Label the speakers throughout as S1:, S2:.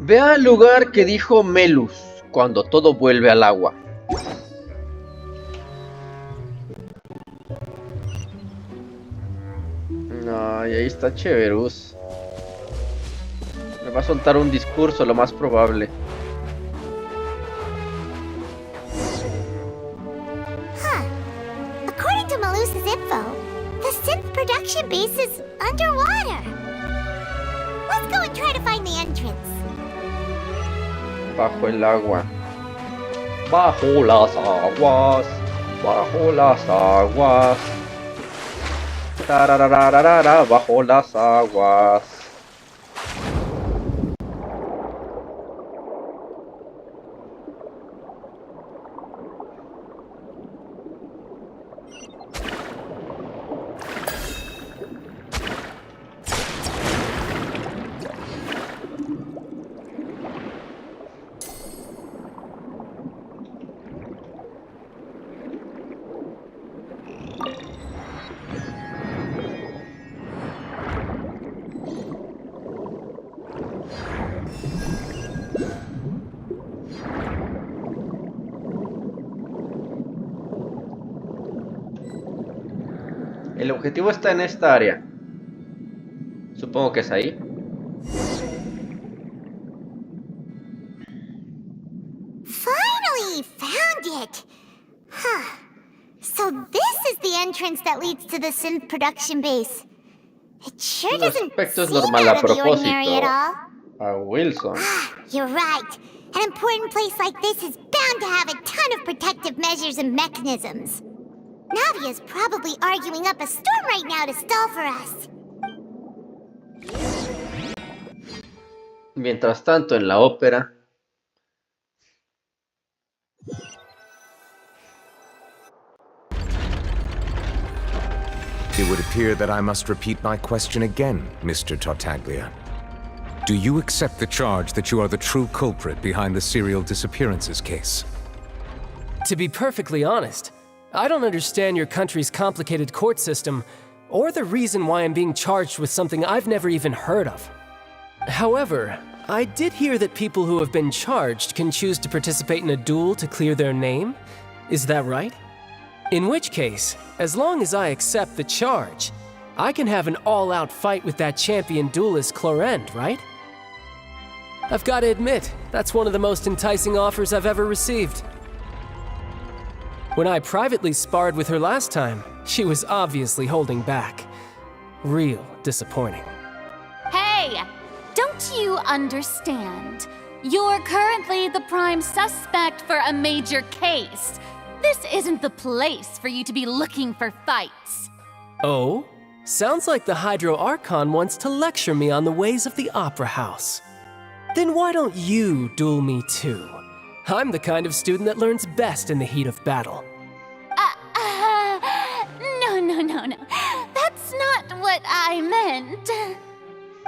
S1: Ve al lugar que dijo Melus cuando todo vuelve al agua. Ay, ahí está Cheverus. Me va a soltar un discurso, lo más probable.
S2: According to Melus's info, the synth production base is underwater. Let's go and try to find the entrance.
S1: Bajo el agua. Bajo las aguas. Bajo las aguas. Tararararara, bajo las aguas. El objetivo está en esta área. Supongo que es ahí.
S2: Finally found it! Huh. So this is the entrance that leads to the synth production base. It sure doesn't
S1: Aspecto es
S2: seem
S1: normal a
S2: out of the ordinary
S1: propósito.
S2: at all.
S1: A Wilson.
S2: You're right. An important place like this is bound to have a ton of protective measures and mechanisms. Navia's probably arguing up a storm right now to stall for us.
S1: Mientras tanto, en la ópera.
S3: It would appear that I must repeat my question again, Mr. Tartaglia. Do you accept the charge that you are the true culprit behind the serial disappearances case?
S4: To be perfectly honest, I don't understand your country's complicated court system, or the reason why I'm being charged with something I've never even heard of. However, I did hear that people who have been charged can choose to participate in a duel to clear their name. Is that right? In which case, as long as I accept the charge, I can have an all-out fight with that champion duelist Clorinde, right? I've got to admit, that's one of the most enticing offers I've ever received. When I privately sparred with her last time, she was obviously holding back. Real disappointing.
S5: Hey! Don't you understand? You're currently the prime suspect for a major case. This isn't the place for you to be looking for fights.
S4: Oh? Sounds like the Hydro Archon wants to lecture me on the ways of the Opera House. Then why don't you duel me too? I'm the kind of student that learns best in the heat of battle.
S5: No. That's not what I meant.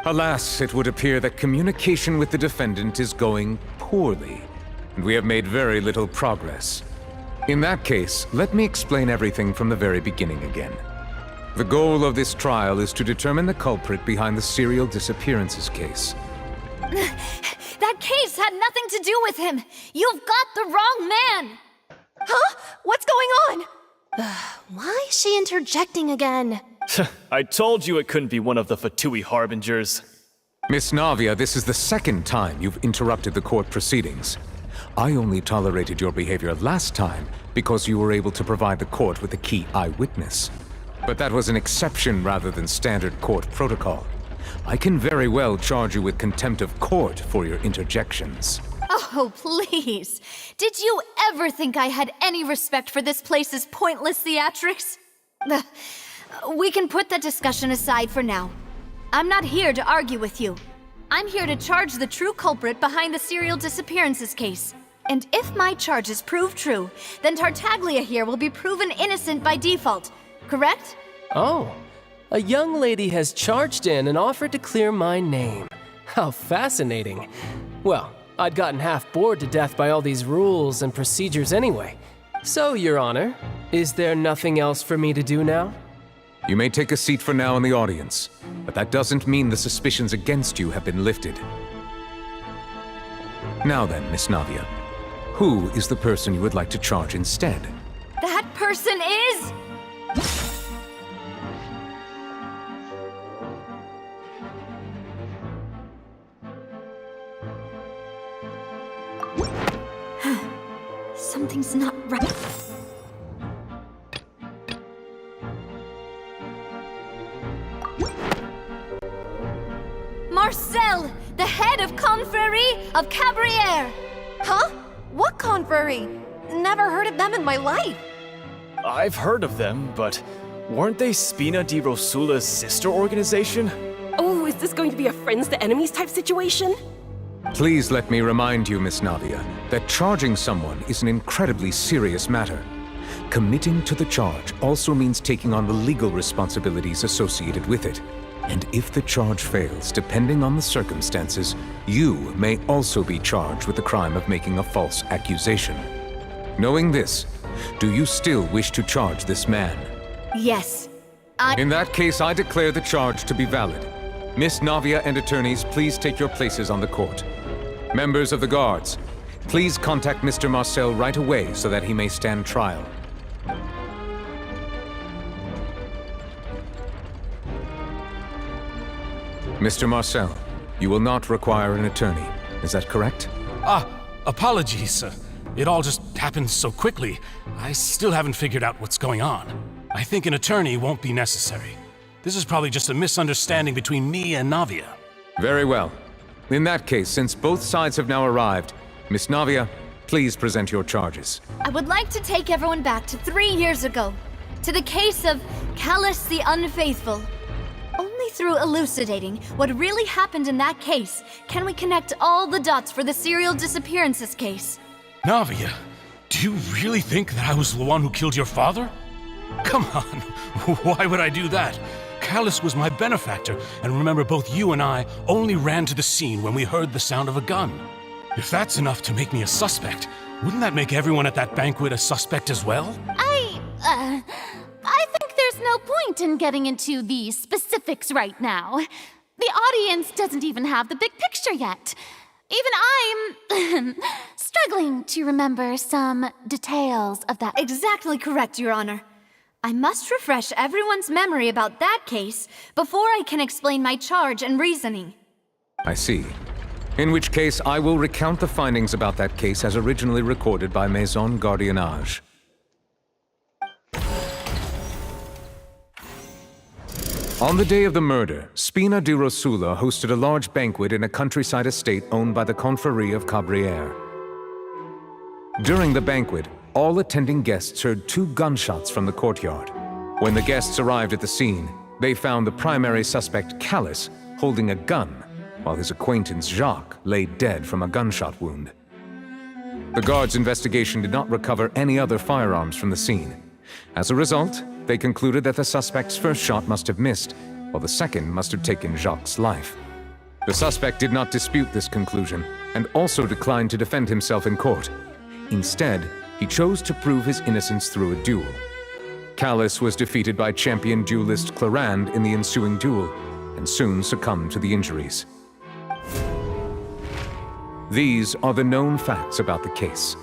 S3: Alas, it would appear that communication with the defendant is going poorly, and we have made very little progress. In that case, let me explain everything from the very beginning again. The goal of this trial is to determine the culprit behind the serial disappearances case.
S5: That case had nothing to do with him. You've got the wrong man.
S6: Huh? What's going on? Why is she interjecting again?
S7: I told you it couldn't be one of the Fatui harbingers.
S3: Miss Navia, this is the second time you've interrupted the court proceedings. I only tolerated your behavior last time because you were able to provide the court with a key eyewitness. But that was an exception rather than standard court protocol. I can very well charge you with contempt of court for your interjections.
S5: Oh, please. Did you ever think I had any respect for this place's pointless theatrics? We can put that discussion aside for now. I'm not here to argue with you. I'm here to charge the true culprit behind the serial disappearances case. And if my charges prove true, then Tartaglia here will be proven innocent by default, correct?
S4: Oh, a young lady has charged in and offered to clear my name. How fascinating. Well, I'd gotten half bored to death by all these rules and procedures anyway. So, Your Honor, is there nothing else for me to do now?
S3: You may take a seat for now in the audience, but that doesn't mean the suspicions against you have been lifted. Now then, Miss Navia, who is the person you would like to charge instead?
S5: That person is... Something's not right. Marcel, the head of Confrérie of Cabrières!
S6: Huh? What confrérie? Never heard of them in my life.
S7: I've heard of them, but weren't they Spina di Rosula's sister organization?
S8: Oh, is this going to be a friends to enemies type situation?
S3: Please let me remind you, Miss Navia, that charging someone is an incredibly serious matter. Committing to the charge also means taking on the legal responsibilities associated with it. And if the charge fails, depending on the circumstances, you may also be charged with the crime of making a false accusation. Knowing this, do you still wish to charge this man?
S5: Yes.
S3: In that case, I declare the charge to be valid. Miss Navia and attorneys, please take your places on the court. Members of the guards, please contact Mr. Marcel right away so that he may stand trial. Mr. Marcel, you will not require an attorney. Is that correct?
S9: Apologies. It all just happened so quickly. I still haven't figured out what's going on. I think an attorney won't be necessary. This is probably just a misunderstanding between me and Navia.
S3: Very well. In that case, since both sides have now arrived, Miss Navia, please present your charges.
S5: I would like to take everyone back to 3 years ago, to the case of Callas the Unfaithful. Only through elucidating what really happened in that case can we connect all the dots for the serial disappearances case.
S9: Navia, do you really think that I was the one who killed your father? Come on, why would I do that? Callas was my benefactor, and remember both you and I only ran to the scene when we heard the sound of a gun. If that's enough to make me a suspect, wouldn't that make everyone at that banquet a suspect as well?
S10: I think there's no point in getting into the specifics right now. The audience doesn't even have the big picture yet. Even I'm struggling to remember some details of that.
S5: Exactly correct, Your Honor. I must refresh everyone's memory about that case before I can explain my charge and reasoning.
S3: I see. In which case, I will recount the findings about that case as originally recorded by Maison Gardiennage. On the day of the murder, Spina di Rosula hosted a large banquet in a countryside estate owned by the Confrérie of Cabrières. During the banquet, all attending guests heard 2 gunshots from the courtyard. When the guests arrived at the scene, they found the primary suspect, Callas, holding a gun, while his acquaintance, Jacques, lay dead from a gunshot wound. The guards' investigation did not recover any other firearms from the scene. As a result, they concluded that the suspect's first shot must have missed, while the second must have taken Jacques' life. The suspect did not dispute this conclusion, and also declined to defend himself in court. Instead, he chose to prove his innocence through a duel. Callas was defeated by champion duelist Clorinde in the ensuing duel, and soon succumbed to the injuries. These are the known facts about the case.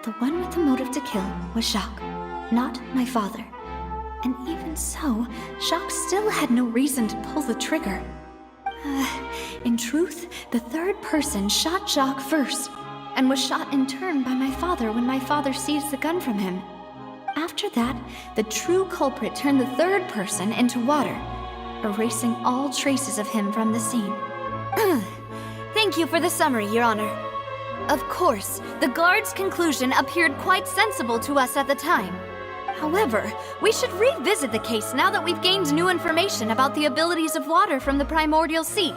S5: The one with the motive to kill was Jacques, not my father. And even so, Jacques still had no reason to pull the trigger. In truth, the third person shot Jacques first, and was shot in turn by my father when my father seized the gun from him. After that, the true culprit turned the third person into water, erasing all traces of him from the scene. Thank you for the summary, Your Honor. Of course, the guard's conclusion appeared quite sensible to us at the time. However, we should revisit the case now that we've gained new information about the abilities of water from the primordial sea.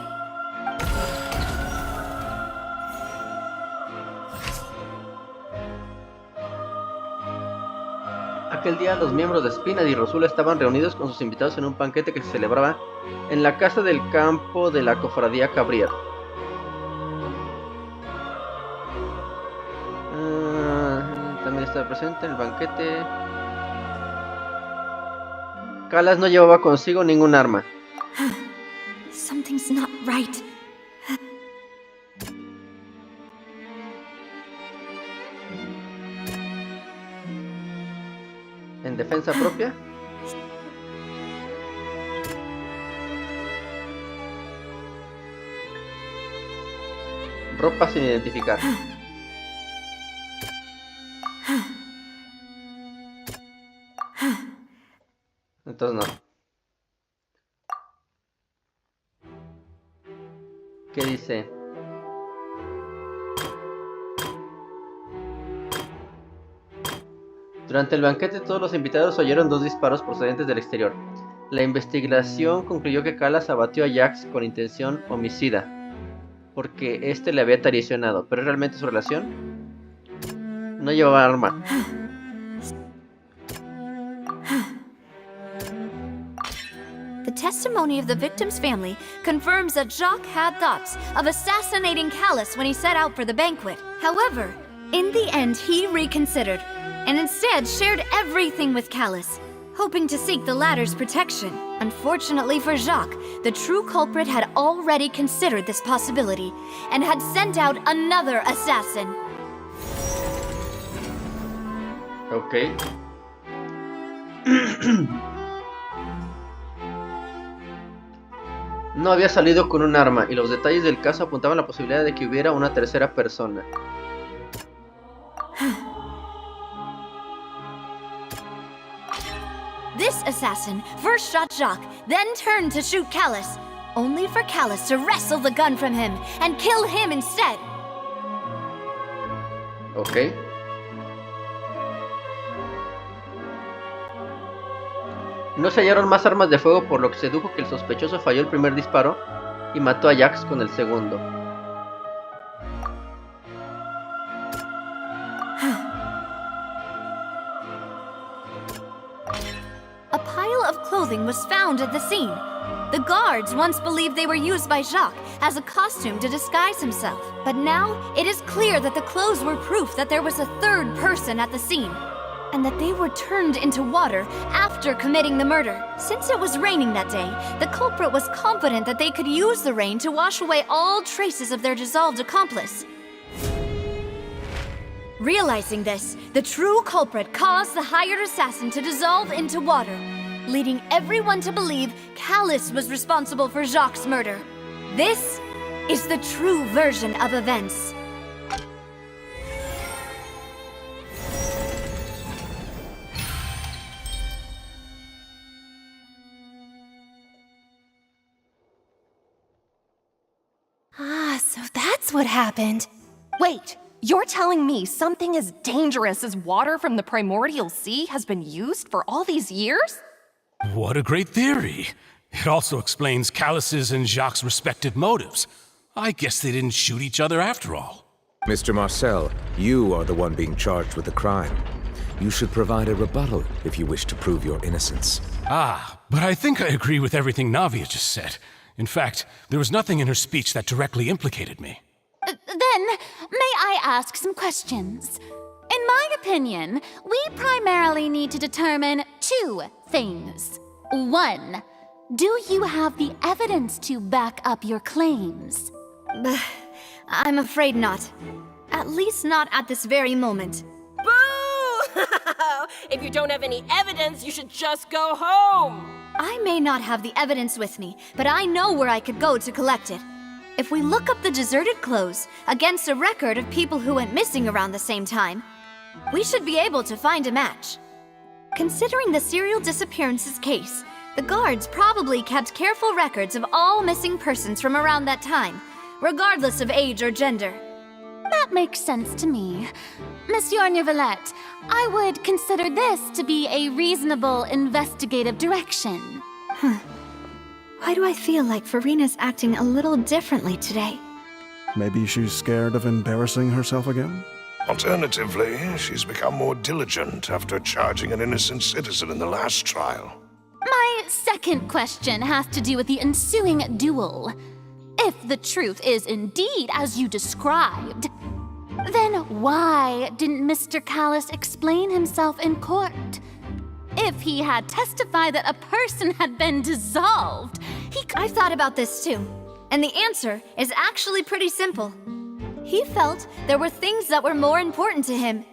S1: Aquel día los miembros de Spina di Rosula estaban reunidos con sus invitados en un banquete que se celebraba en la casa del campo de la cofradía Cabrières. También estaba presente en el banquete. Callas no llevaba consigo ningún arma.
S5: Something's not right.
S1: ¿En defensa propia? Ropa sin identificar. Entonces no. ¿Qué dice? Durante el banquete todos los invitados oyeron 2 disparos procedentes del exterior. La investigación concluyó que Callas abatió a Jax con intención homicida, porque este le había traicionado, pero realmente su relación no llevaba arma.
S5: The testimony of the victim's family confirms that Jacques had thoughts of assassinating Callas when he set out for the banquet. However, in the end he reconsidered, and instead shared everything with Callas, hoping to seek the latter's protection. Unfortunately for Jacques, the true culprit had already considered this possibility, and had sent out another assassin.
S1: Ok. No había salido con un arma, y los detalles del caso apuntaban a la posibilidad de que hubiera una tercera persona.
S5: This assassin first shot Jacques, then turned to shoot Callas, only for Callas to wrestle the gun from him and kill him instead.
S1: Ok. No se hallaron más armas de fuego, por lo que se dedujo que el sospechoso falló el primer disparo y mató a Jax con el segundo.
S5: A pile of clothing was found at the scene. The guards once believed they were used by Jacques as a costume to disguise himself. But now it is clear that the clothes were proof that there was a third person at the scene, and that they were turned into water after committing the murder. Since it was raining that day, the culprit was confident that they could use the rain to wash away all traces of their dissolved accomplice. Realizing this, the true culprit caused the hired assassin to dissolve into water, leading everyone to believe Callas was responsible for Jacques' murder. This is the true version of events.
S6: So that's what happened.
S8: Wait, you're telling me something as dangerous as water from the primordial sea has been used for all these years?
S9: What a great theory. It also explains Callas's and Jacques' respective motives. I guess they didn't shoot each other after all.
S3: Mr. Marcel, you are the one being charged with the crime. You should provide a rebuttal if you wish to prove your innocence.
S9: But I think I agree with everything Navia just said. In fact, there was nothing in her speech that directly implicated me.
S10: Then, may I ask some questions? In my opinion, we primarily need to determine 2 things. 1, do you have the evidence to back up your claims?
S5: I'm afraid not. At least not at this very moment.
S8: Boo! If you don't have any evidence, you should just go home!
S5: I may not have the evidence with me, but I know where I could go to collect it. If we look up the deserted clothes against a record of people who went missing around the same time, we should be able to find a match. Considering the serial disappearances case, the guards probably kept careful records of all missing persons from around that time, regardless of age or gender.
S10: That makes sense to me. Monsieur Neuvillette, I would consider this to be a reasonable investigative direction.
S5: Why do I feel like Furina's acting a little differently today?
S11: Maybe she's scared of embarrassing herself again?
S12: Alternatively, she's become more diligent after charging an innocent citizen in the last trial.
S10: My second question has to do with the ensuing duel. If the truth is indeed as you described, then why didn't Mr. Callas explain himself in court? If he had testified that a person had been dissolved,
S5: I've thought about this too. And the answer is actually pretty simple. He felt there were things that were more important to him.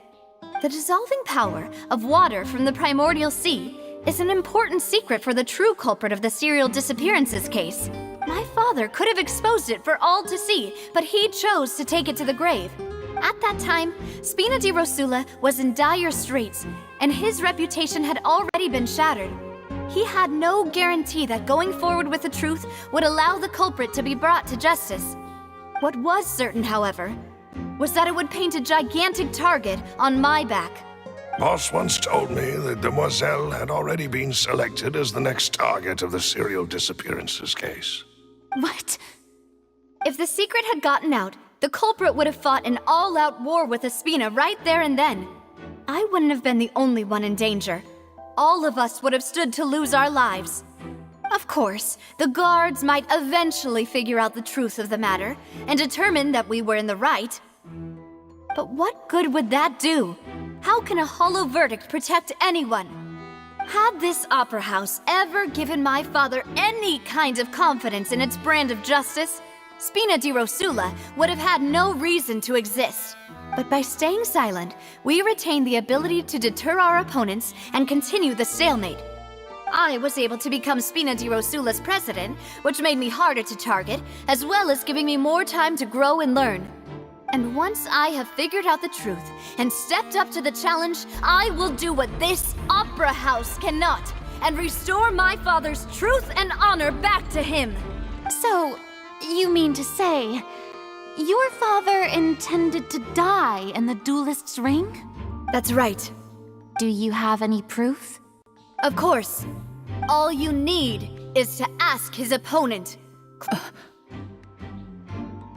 S5: The dissolving power of water from the primordial sea is an important secret for the true culprit of the serial disappearances case. My father could have exposed it for all to see, but he chose to take it to the grave. At that time, Spina di Rosula was in dire straits, and his reputation had already been shattered. He had no guarantee that going forward with the truth would allow the culprit to be brought to justice. What was certain, however, was that it would paint a gigantic target on my back.
S12: Boss once told me that Demoiselle had already been selected as the next target of the serial disappearances case.
S5: What? If the secret had gotten out, the culprit would have fought an all-out war with Espina right there and then. I wouldn't have been the only one in danger. All of us would have stood to lose our lives. Of course, the guards might eventually figure out the truth of the matter and determine that we were in the right. But what good would that do? How can a hollow verdict protect anyone? Had this opera house ever given my father any kind of confidence in its brand of justice, Spina di Rosula would have had no reason to exist. But by staying silent, we retained the ability to deter our opponents and continue the stalemate. I was able to become Spina di Rosula's president, which made me harder to target, as well as giving me more time to grow and learn. And once I have figured out the truth and stepped up to the challenge, I will do what this opera house cannot, and restore my father's truth and honor back to him.
S10: So, you mean to say, your father intended to die in the duelist's ring?
S5: That's right.
S10: Do you have any proof?
S5: Of course. All you need is to ask his opponent.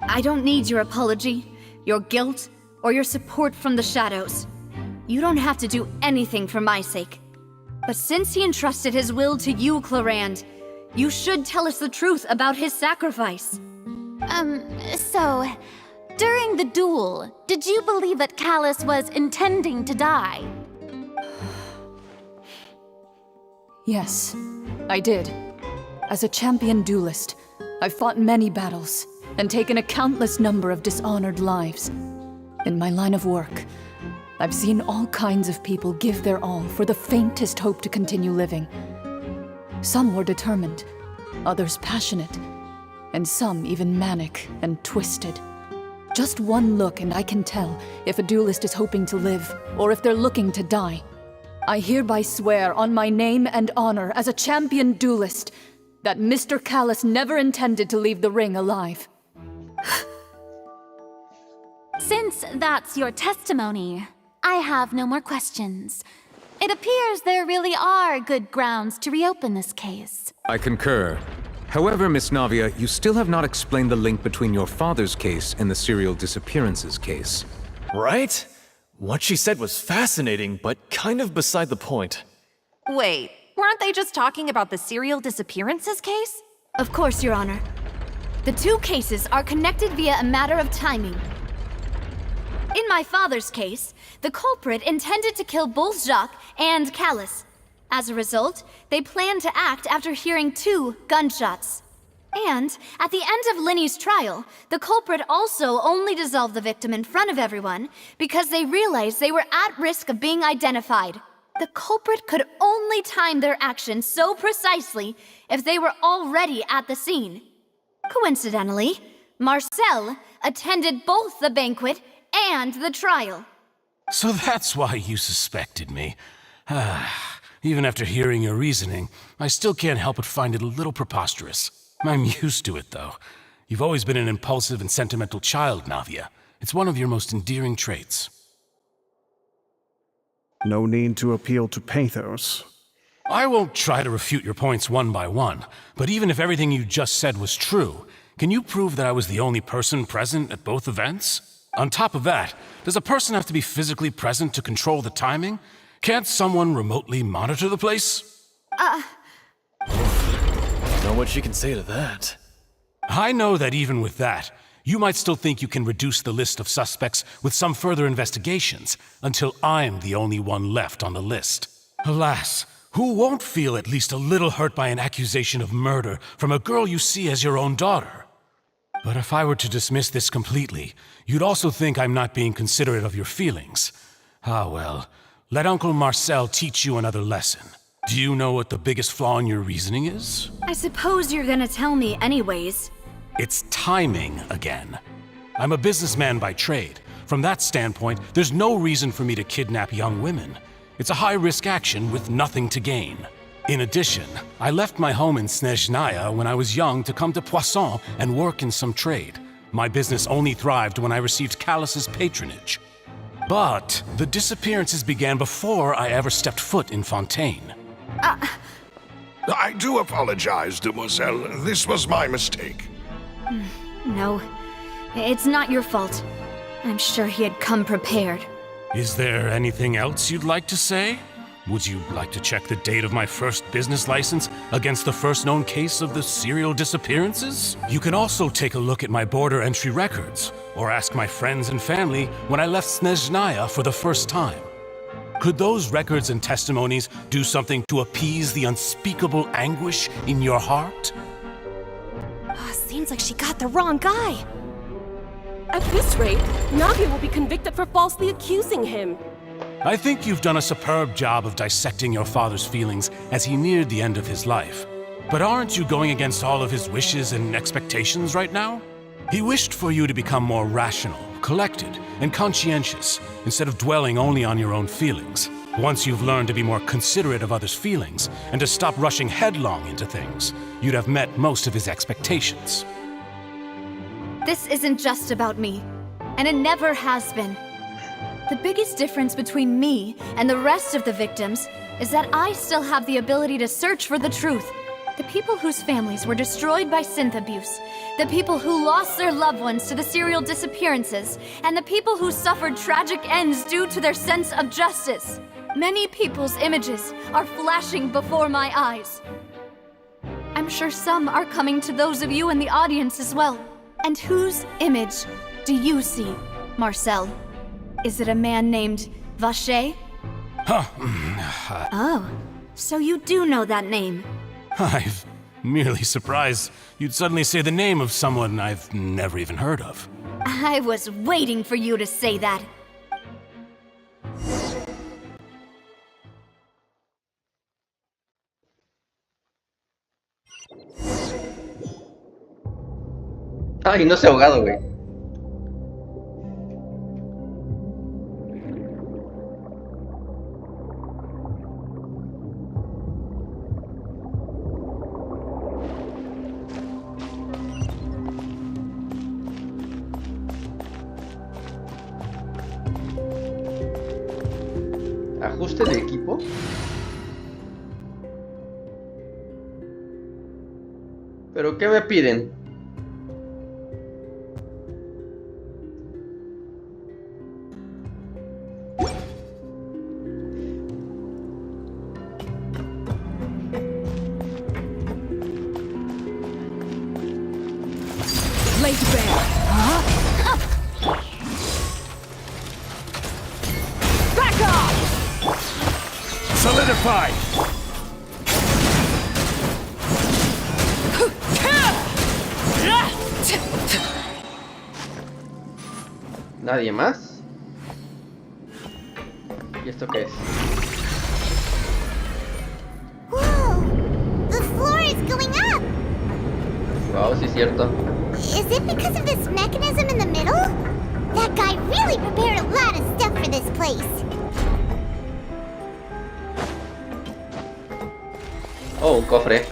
S5: I don't need your apology, your guilt, or your support from the shadows. You don't have to do anything for my sake. But since he entrusted his will to you, Clorinde, you should tell us the truth about his sacrifice.
S10: So, during the duel, did you believe that Callas was intending to die?
S13: Yes, I did. As a champion duelist, I've fought many battles and taken a countless number of dishonored lives. In my line of work, I've seen all kinds of people give their all for the faintest hope to continue living. Some were determined, others passionate, and some even manic and twisted. Just one look and I can tell if a duelist is hoping to live or if they're looking to die. I hereby swear on my name and honor as a champion duelist that Mr. Callas never intended to leave the ring alive.
S10: Since that's your testimony, I have no more questions. It appears there really are good grounds to reopen this case.
S3: I concur. However, Miss Navia, you still have not explained the link between your father's case and the serial disappearances case.
S7: Right? What she said was fascinating, but kind of beside the point.
S8: Wait, weren't they just talking about the serial disappearances case?
S5: Of course, Your Honor. The two cases are connected via a matter of timing. In my father's case, the culprit intended to kill both Jacques and Callas. As a result, they planned to act after hearing 2 gunshots. And at the end of Linny's trial, the culprit also only dissolved the victim in front of everyone because they realized they were at risk of being identified. The culprit could only time their actions so precisely if they were already at the scene. Coincidentally, Marcel attended both the banquet and the trial.
S9: So that's why you suspected me. Even after hearing your reasoning, I still can't help but find it a little preposterous. I'm used to it, though. You've always been an impulsive and sentimental child, Navia. It's one of your most endearing traits.
S11: No need to appeal to pathos.
S9: I won't try to refute your points one by one, but even if everything you just said was true, can you prove that I was the only person present at both events? On top of that, does a person have to be physically present to control the timing? Can't someone remotely monitor the place?
S7: Know what she can say to that.
S9: I know that even with that, you might still think you can reduce the list of suspects with some further investigations until I'm the only one left on the list. Alas, who won't feel at least a little hurt by an accusation of murder from a girl you see as your own daughter? But if I were to dismiss this completely, you'd also think I'm not being considerate of your feelings. Ah well, let Uncle Marcel teach you another lesson. Do you know what the biggest flaw in your reasoning is?
S5: I suppose you're gonna tell me anyways.
S9: It's timing again. I'm a businessman by trade. From that standpoint, there's no reason for me to kidnap young women. It's a high-risk action with nothing to gain. In addition, I left my home in Snezhnaya when I was young to come to Poisson and work in some trade. My business only thrived when I received Callas's patronage. But the disappearances began before I ever stepped foot in Fontaine.
S12: I do apologize, demoiselle. This was my mistake.
S5: No, it's not your fault. I'm sure he had come prepared.
S9: Is there anything else you'd like to say? Would you like to check the date of my first business license against the first known case of the serial disappearances? You can also take a look at my border entry records, or ask my friends and family when I left Snezhnaya for the first time. Could those records and testimonies do something to appease the unspeakable anguish in your heart?
S6: Seems like she got the wrong guy.
S14: At this rate, Navia will be convicted for falsely accusing him.
S9: I think you've done a superb job of dissecting your father's feelings as he neared the end of his life. But aren't you going against all of his wishes and expectations right now? He wished for you to become more rational, collected, and conscientious, instead of dwelling only on your own feelings. Once you've learned to be more considerate of others' feelings, and to stop rushing headlong into things, you'd have met most of his expectations.
S5: This isn't just about me, and it never has been. The biggest difference between me and the rest of the victims is that I still have the ability to search for the truth. The people whose families were destroyed by synth abuse, the people who lost their loved ones to the serial disappearances, and the people who suffered tragic ends due to their sense of justice. Many people's images are flashing before my eyes. I'm sure some are coming to those of you in the audience as well. And whose image do you see, Marcel? Is it a man named Vacher? Oh, so you do know that name.
S9: I'm merely surprised you'd suddenly say the name of someone I've never even heard of.
S5: I was waiting for you to say that.
S1: Ay, no se ha ahogado, güey. Ajuste de equipo. ¿Pero qué me piden?
S7: Solidify!
S1: ¿Nadie más? ¿Y esto qué es?
S2: Whoa! The floor is going up!
S1: Wow, sí es cierto.
S2: Is it because of this mechanism in the middle? That guy really prepared a lot of stuff for this place.
S1: Oh, un cofre.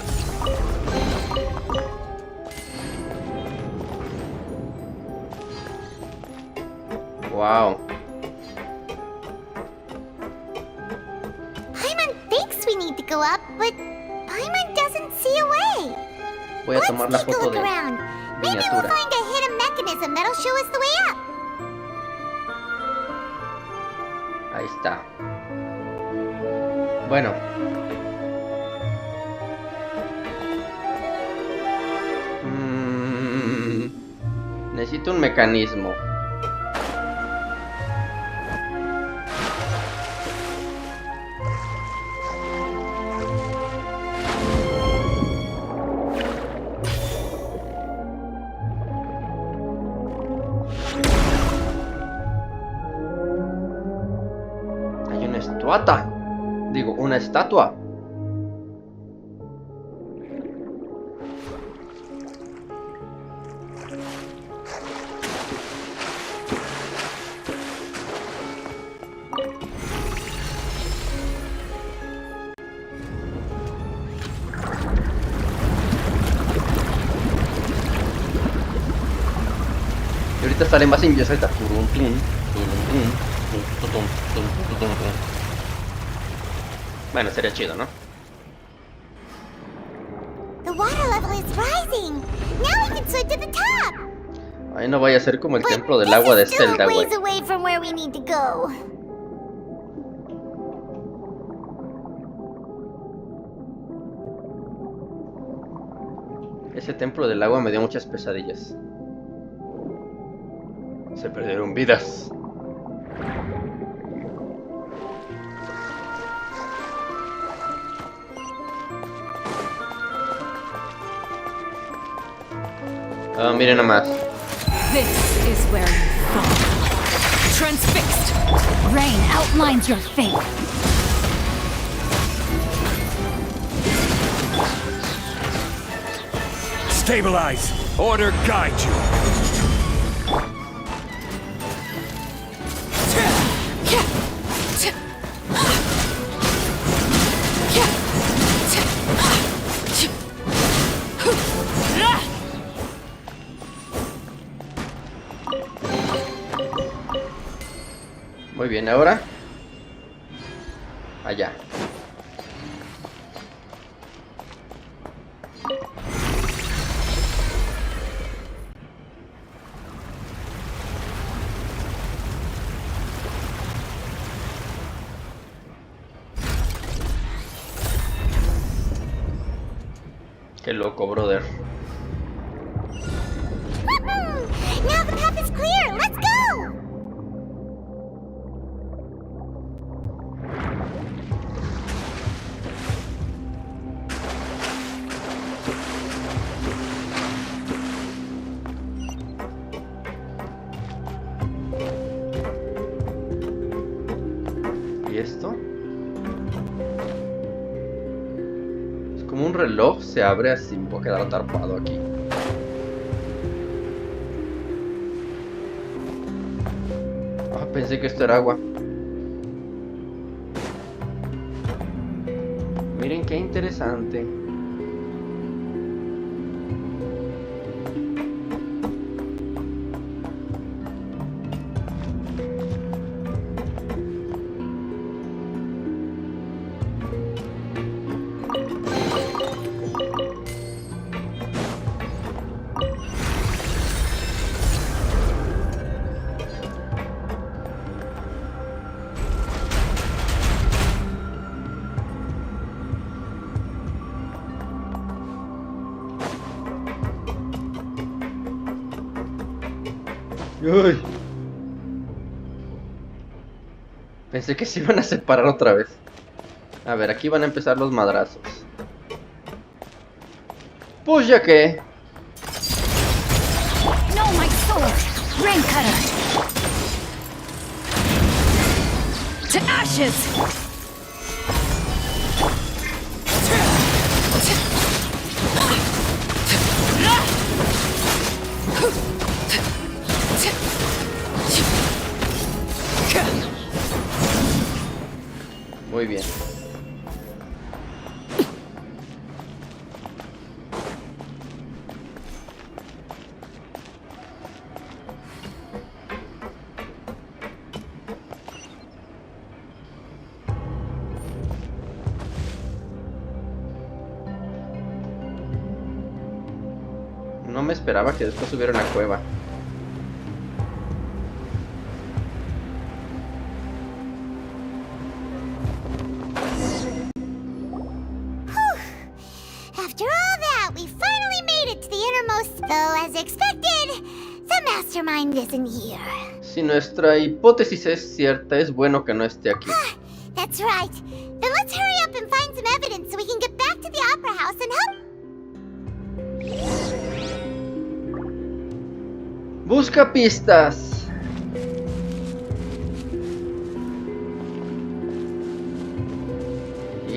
S1: Wow.
S2: Paimon thinks we need to go up, but Paimon doesn't see a way.
S1: Voy a tomar la
S2: Let's take a
S1: foto
S2: look
S1: de
S2: around. Maybe we'll
S1: miniatura.
S2: find a hidden mechanism that'll show us the way up.
S1: Ahí está. Bueno. Necesito un mecanismo. estatuata. Digo, una estatua. Y ahorita sale más invioseta. Bueno, sería chido, ¿no?
S2: The water level is rising. Now we can swim to the top.
S1: Ahí no vaya a ser como el templo del agua de Zelda, güey.
S2: Ways away from where we need to go.
S1: Ese templo del agua me dio muchas pesadillas. Se perdieron vidas. Ah, miren nomás.
S10: This is where you fall. Transfixed. Rain outlines your fate.
S9: Stabilize. Order guide you.
S1: Muy bien, ahora allá. Qué loco, brother.
S2: Now the path is clear. Let's go.
S1: ¿Y esto? Es como un reloj, se abre así, me puedo quedar atrapado aquí. Ah, pensé que esto era agua. Miren qué interesante. Uy. Pensé que se iban a separar otra vez. A ver, aquí van a empezar los madrazos. Pues ya que.
S10: No, my sword! Rain cutter! To ashes!
S1: Muy bien. No me esperaba que después hubiera una cueva.
S2: After all that, we finally made it to the innermost. Though, as expected, the mastermind isn't here.
S1: Si nuestra hipótesis es cierta, es bueno que no esté aquí.
S2: That's right. Then let's hurry up and find some evidence so we can get back to the opera house and help.
S1: Busca pistas.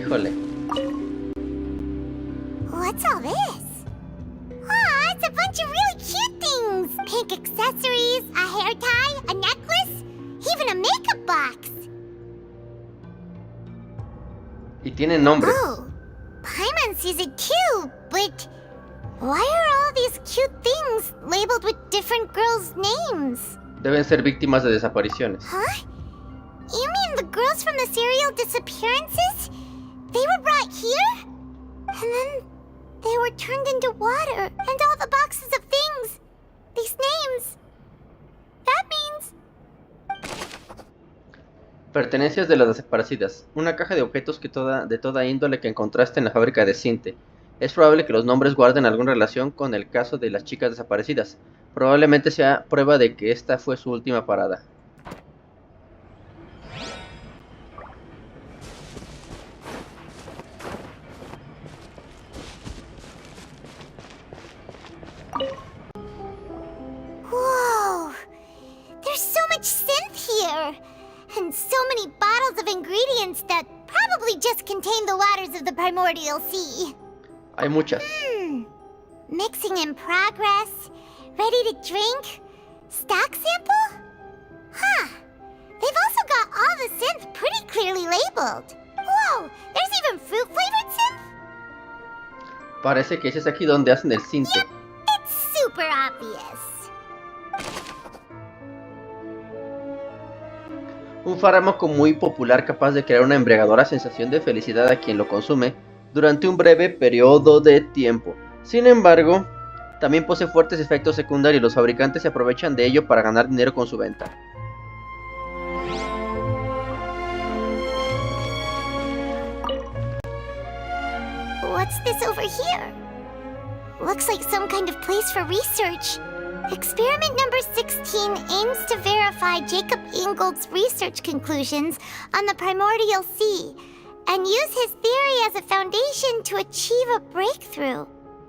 S1: Híjole.
S2: What's all this? Aw, it's a bunch of really cute things. Pink accessories, a hair tie, a necklace, even a makeup box.
S1: Y tienen nombres.
S2: Oh, Paimon sees it too, but why are all these cute things labeled with different girls' names?
S1: Deben ser víctimas de desapariciones.
S2: Huh? You mean the girls from the serial disappearances? They were brought here? And then they were turned into water, and all the boxes of things. These names. That means...
S1: Pertenencias de las desaparecidas. Una caja de objetos de toda índole que encontraste en la fábrica de Sinte. Es probable que los nombres guarden alguna relación con el caso de las chicas desaparecidas. Probablemente sea prueba de que esta fue su última parada.
S2: Whoa! There's so much synth here! And so many bottles of ingredients that probably just contain the waters of the primordial sea.
S1: Hay muchas.
S2: Mixing in progress, ready to drink, stock sample? Huh. They've also got all the synth pretty clearly labeled. Whoa, there's even fruit-flavored synth?
S1: Parece que ese es aquí donde hacen el Sinte.
S2: Yep, it's super obvious.
S1: Un fármaco muy popular capaz de crear una embriagadora sensación de felicidad a quien lo consume durante un breve periodo de tiempo. Sin embargo, también posee fuertes efectos secundarios y los fabricantes se aprovechan de ello para ganar dinero con su venta.
S2: What's this over here? Looks like some kind of place for research. Experiment number 16 aims to verify Jacob Ingold's research conclusions on the primordial sea and use his theory as a foundation to achieve a breakthrough.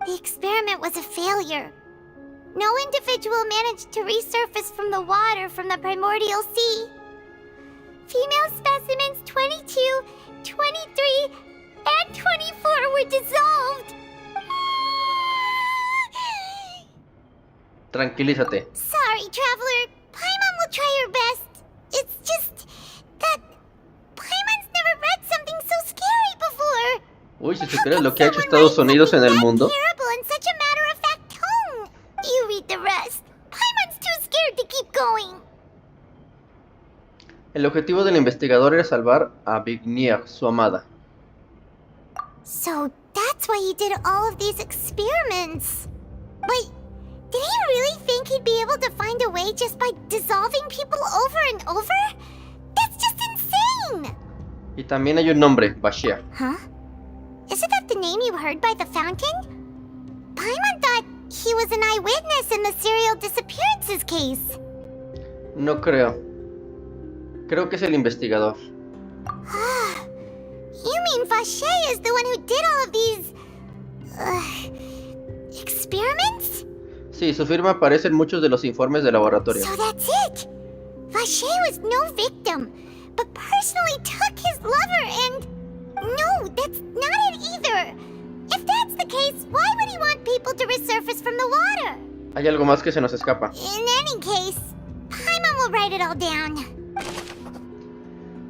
S2: The experiment was a failure. No individual managed to resurface from the water from the primordial sea. Female specimens 22, 23, and 24 were dissolved.
S1: Tranquilízate.
S2: Sorry, traveler. Paimon will try her best. It's just that Paimon's never read something so scary before.
S1: Uy, si supieras lo que ha hecho Estados Unidos en el mundo.
S2: Terrible in such a matter-of-fact tone. You read the rest. Paimon's too scared to keep going.
S1: El objetivo del investigador era salvar a Vignier, su amada.
S2: So that's why he did all of these experiments. Wait, did he really think he'd be able to find a way just by dissolving people over and over? That's just insane!
S1: Y también hay un nombre, Vacher.
S2: Huh? Isn't that the name you heard by the fountain? Paimon thought he was an eyewitness in the serial disappearances case.
S1: No creo. Creo que es el investigador.
S2: You mean Vacher is the one who did all of these... experiments?
S1: Sí, su firma aparece en muchos de los informes de laboratorio.
S2: So that's it! Vacher was no victim, but personally took his lover and... No, that's not it either! If that's the case, why would he want people to resurface from the water?
S1: Hay algo más que se nos escapa.
S2: In any case, Paimon will write it all down.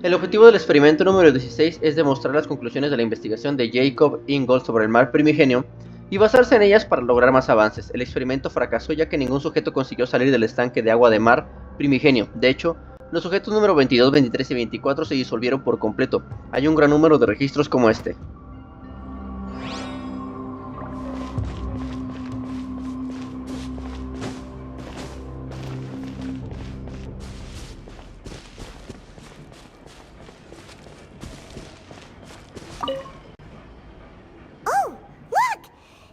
S1: El objetivo del experimento número 16 es demostrar las conclusiones de la investigación de Jacob Ingold sobre el mar primigenio y basarse en ellas para lograr más avances. El experimento fracasó ya que ningún sujeto consiguió salir del estanque de agua de mar primigenio. De hecho, los sujetos número 22, 23 y 24 se disolvieron por completo. Hay un gran número de registros como este.
S2: Oh, look!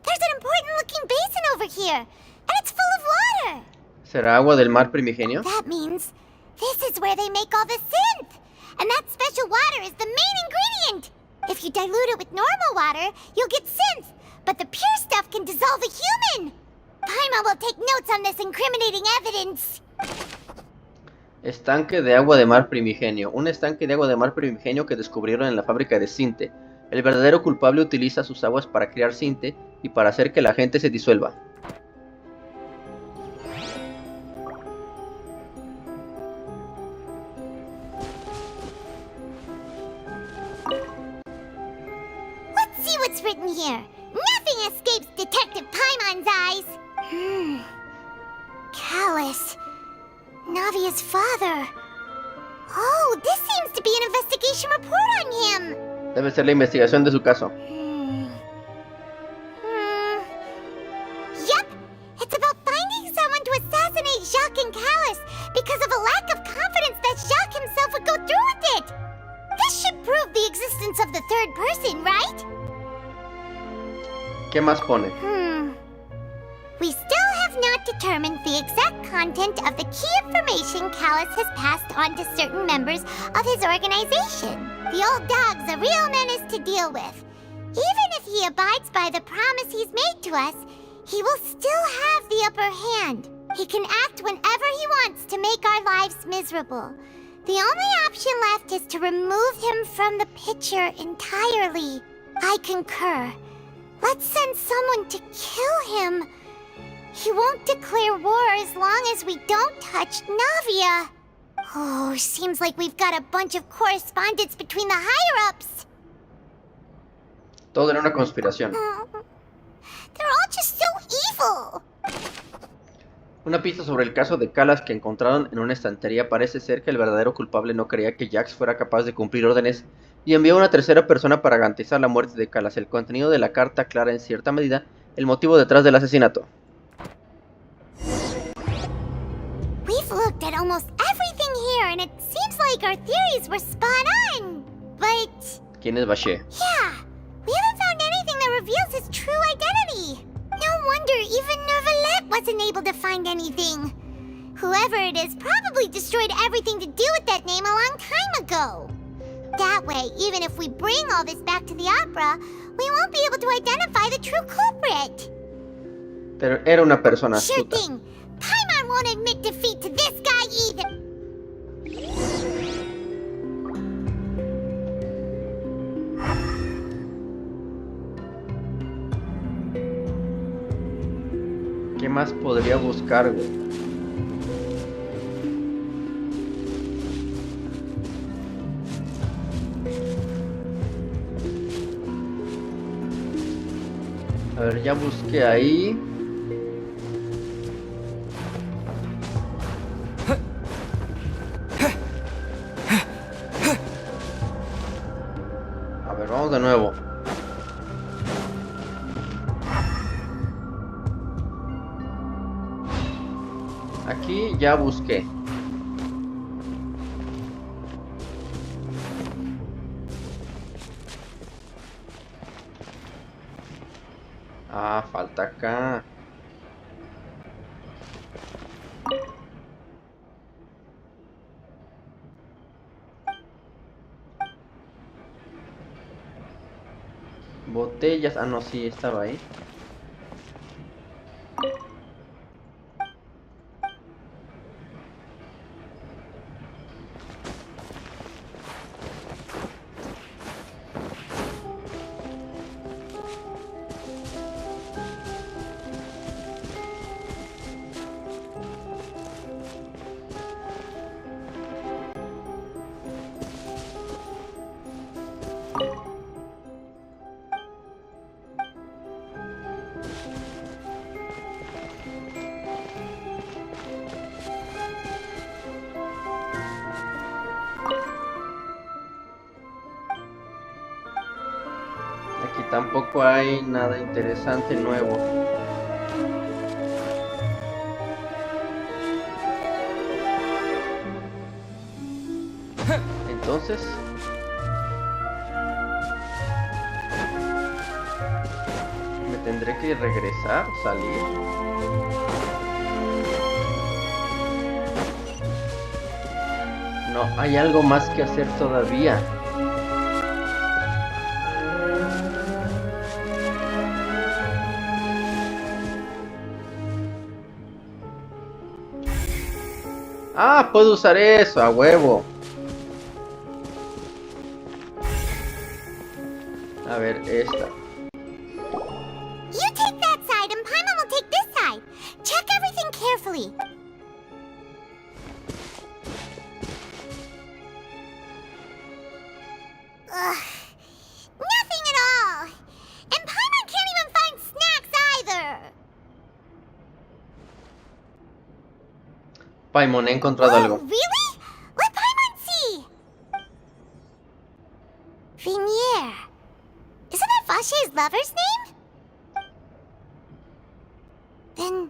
S2: There's an important-looking basin over here, and it's full of water!
S1: ¿Será agua del mar primigenio?
S2: That means this is where they make all the synth! And that special water is the main ingredient! If you dilute it with normal water, you'll get synth, but the pure stuff can dissolve a human! Paimon will take notes on this incriminating evidence!
S1: Estanque de agua de mar primigenio. Un estanque de agua de mar primigenio que descubrieron en la fábrica de Sinte. El verdadero culpable utiliza sus aguas para crear Sinte y para hacer que la gente se disuelva.
S2: Let's see what's written here. Nothing escapes Detective Paimon's eyes. Callas. Navia's father. Oh, this seems to be an investigation report on him.
S1: Debe ser la investigación de su caso.
S2: Yep, it's about finding someone to assassinate Jacques and Callas because of a lack of confidence that Jacques himself would go through with it. This should prove the existence of the third person, right?
S1: ¿Qué más pone?
S2: We still have not determined the exact content of the key information Callas has passed on to certain members of his organization. The old dog's a real menace to deal with. Even if he abides by the promise he's made to us, he will still have the upper hand. He can act whenever he wants to make our lives miserable. The only option left is to remove him from the picture entirely. I concur. Let's send someone to kill him. He won't declare war as long as we don't touch Navia. Oh, seems like we've got a bunch of correspondence between the higher-ups.
S1: Todo era una conspiración.
S2: They're all just so evil.
S1: Una pista sobre el caso de Callas que encontraron en una estantería parece ser que el verdadero culpable no creía que Jax fuera capaz de cumplir órdenes y envió a una tercera persona para garantizar la muerte de Callas. El contenido de la carta aclara en cierta medida el motivo detrás del asesinato.
S2: We've looked at almost everything here and it seems like our theories were spot on. But...
S1: ¿Quién es Vacher?
S2: Yeah, we haven't found anything that reveals his true identity. No wonder even Neuvillette wasn't able to find anything. Whoever it is probably destroyed everything to do with that name a long time ago. That way, even if we bring all this back to the opera, we won't be able to identify the true culprit.
S1: Pero era una persona
S2: Sure
S1: astuta.
S2: thing. Paimon won't admit defeat to this guy either.
S1: ¿Qué más podría buscar, güey? A ver, ya busqué ahí. A ver, vamos de nuevo. Aquí ya busqué. Ah, falta acá. Botellas. Ah, no, sí, estaba ahí. Aquí tampoco hay nada interesante nuevo. Entonces, me tendré que regresar, salir. No, hay algo más que hacer todavía. Ah, puedo usar eso, a huevo. A ver, esta.
S2: You take that side and Paimon will take this side. Check everything carefully. Ugh. Nothing at all. And Paimon can't even find snacks either.
S1: Paimon, he encontrado algo.
S2: Really? Let Paimon see. Vinier. Isn't that Vacher's lover's name? Then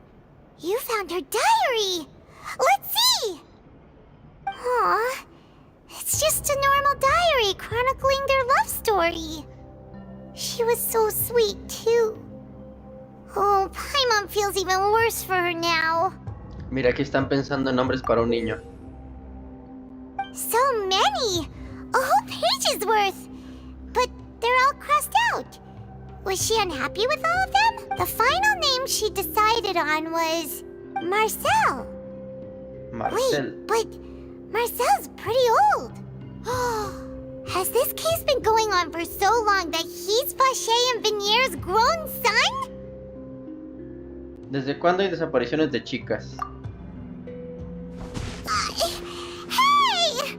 S2: you found her diary. Let's see. Aw. It's just a normal diary chronicling their love story. She was so sweet, too. Oh, Paimon feels even worse for her now.
S1: Mira, aquí están pensando en nombres para un niño.
S2: So many! A whole page's worth! But they're all crossed out. Was she unhappy with all of them? The final name she decided on was Marcel.
S1: Marcel.
S2: Wait, but Marcel's pretty old. Has this case been going on for so long that he's Vacher and Vinier's grown son?
S1: ¿Desde cuándo hay desapariciones de chicas?
S2: Hey!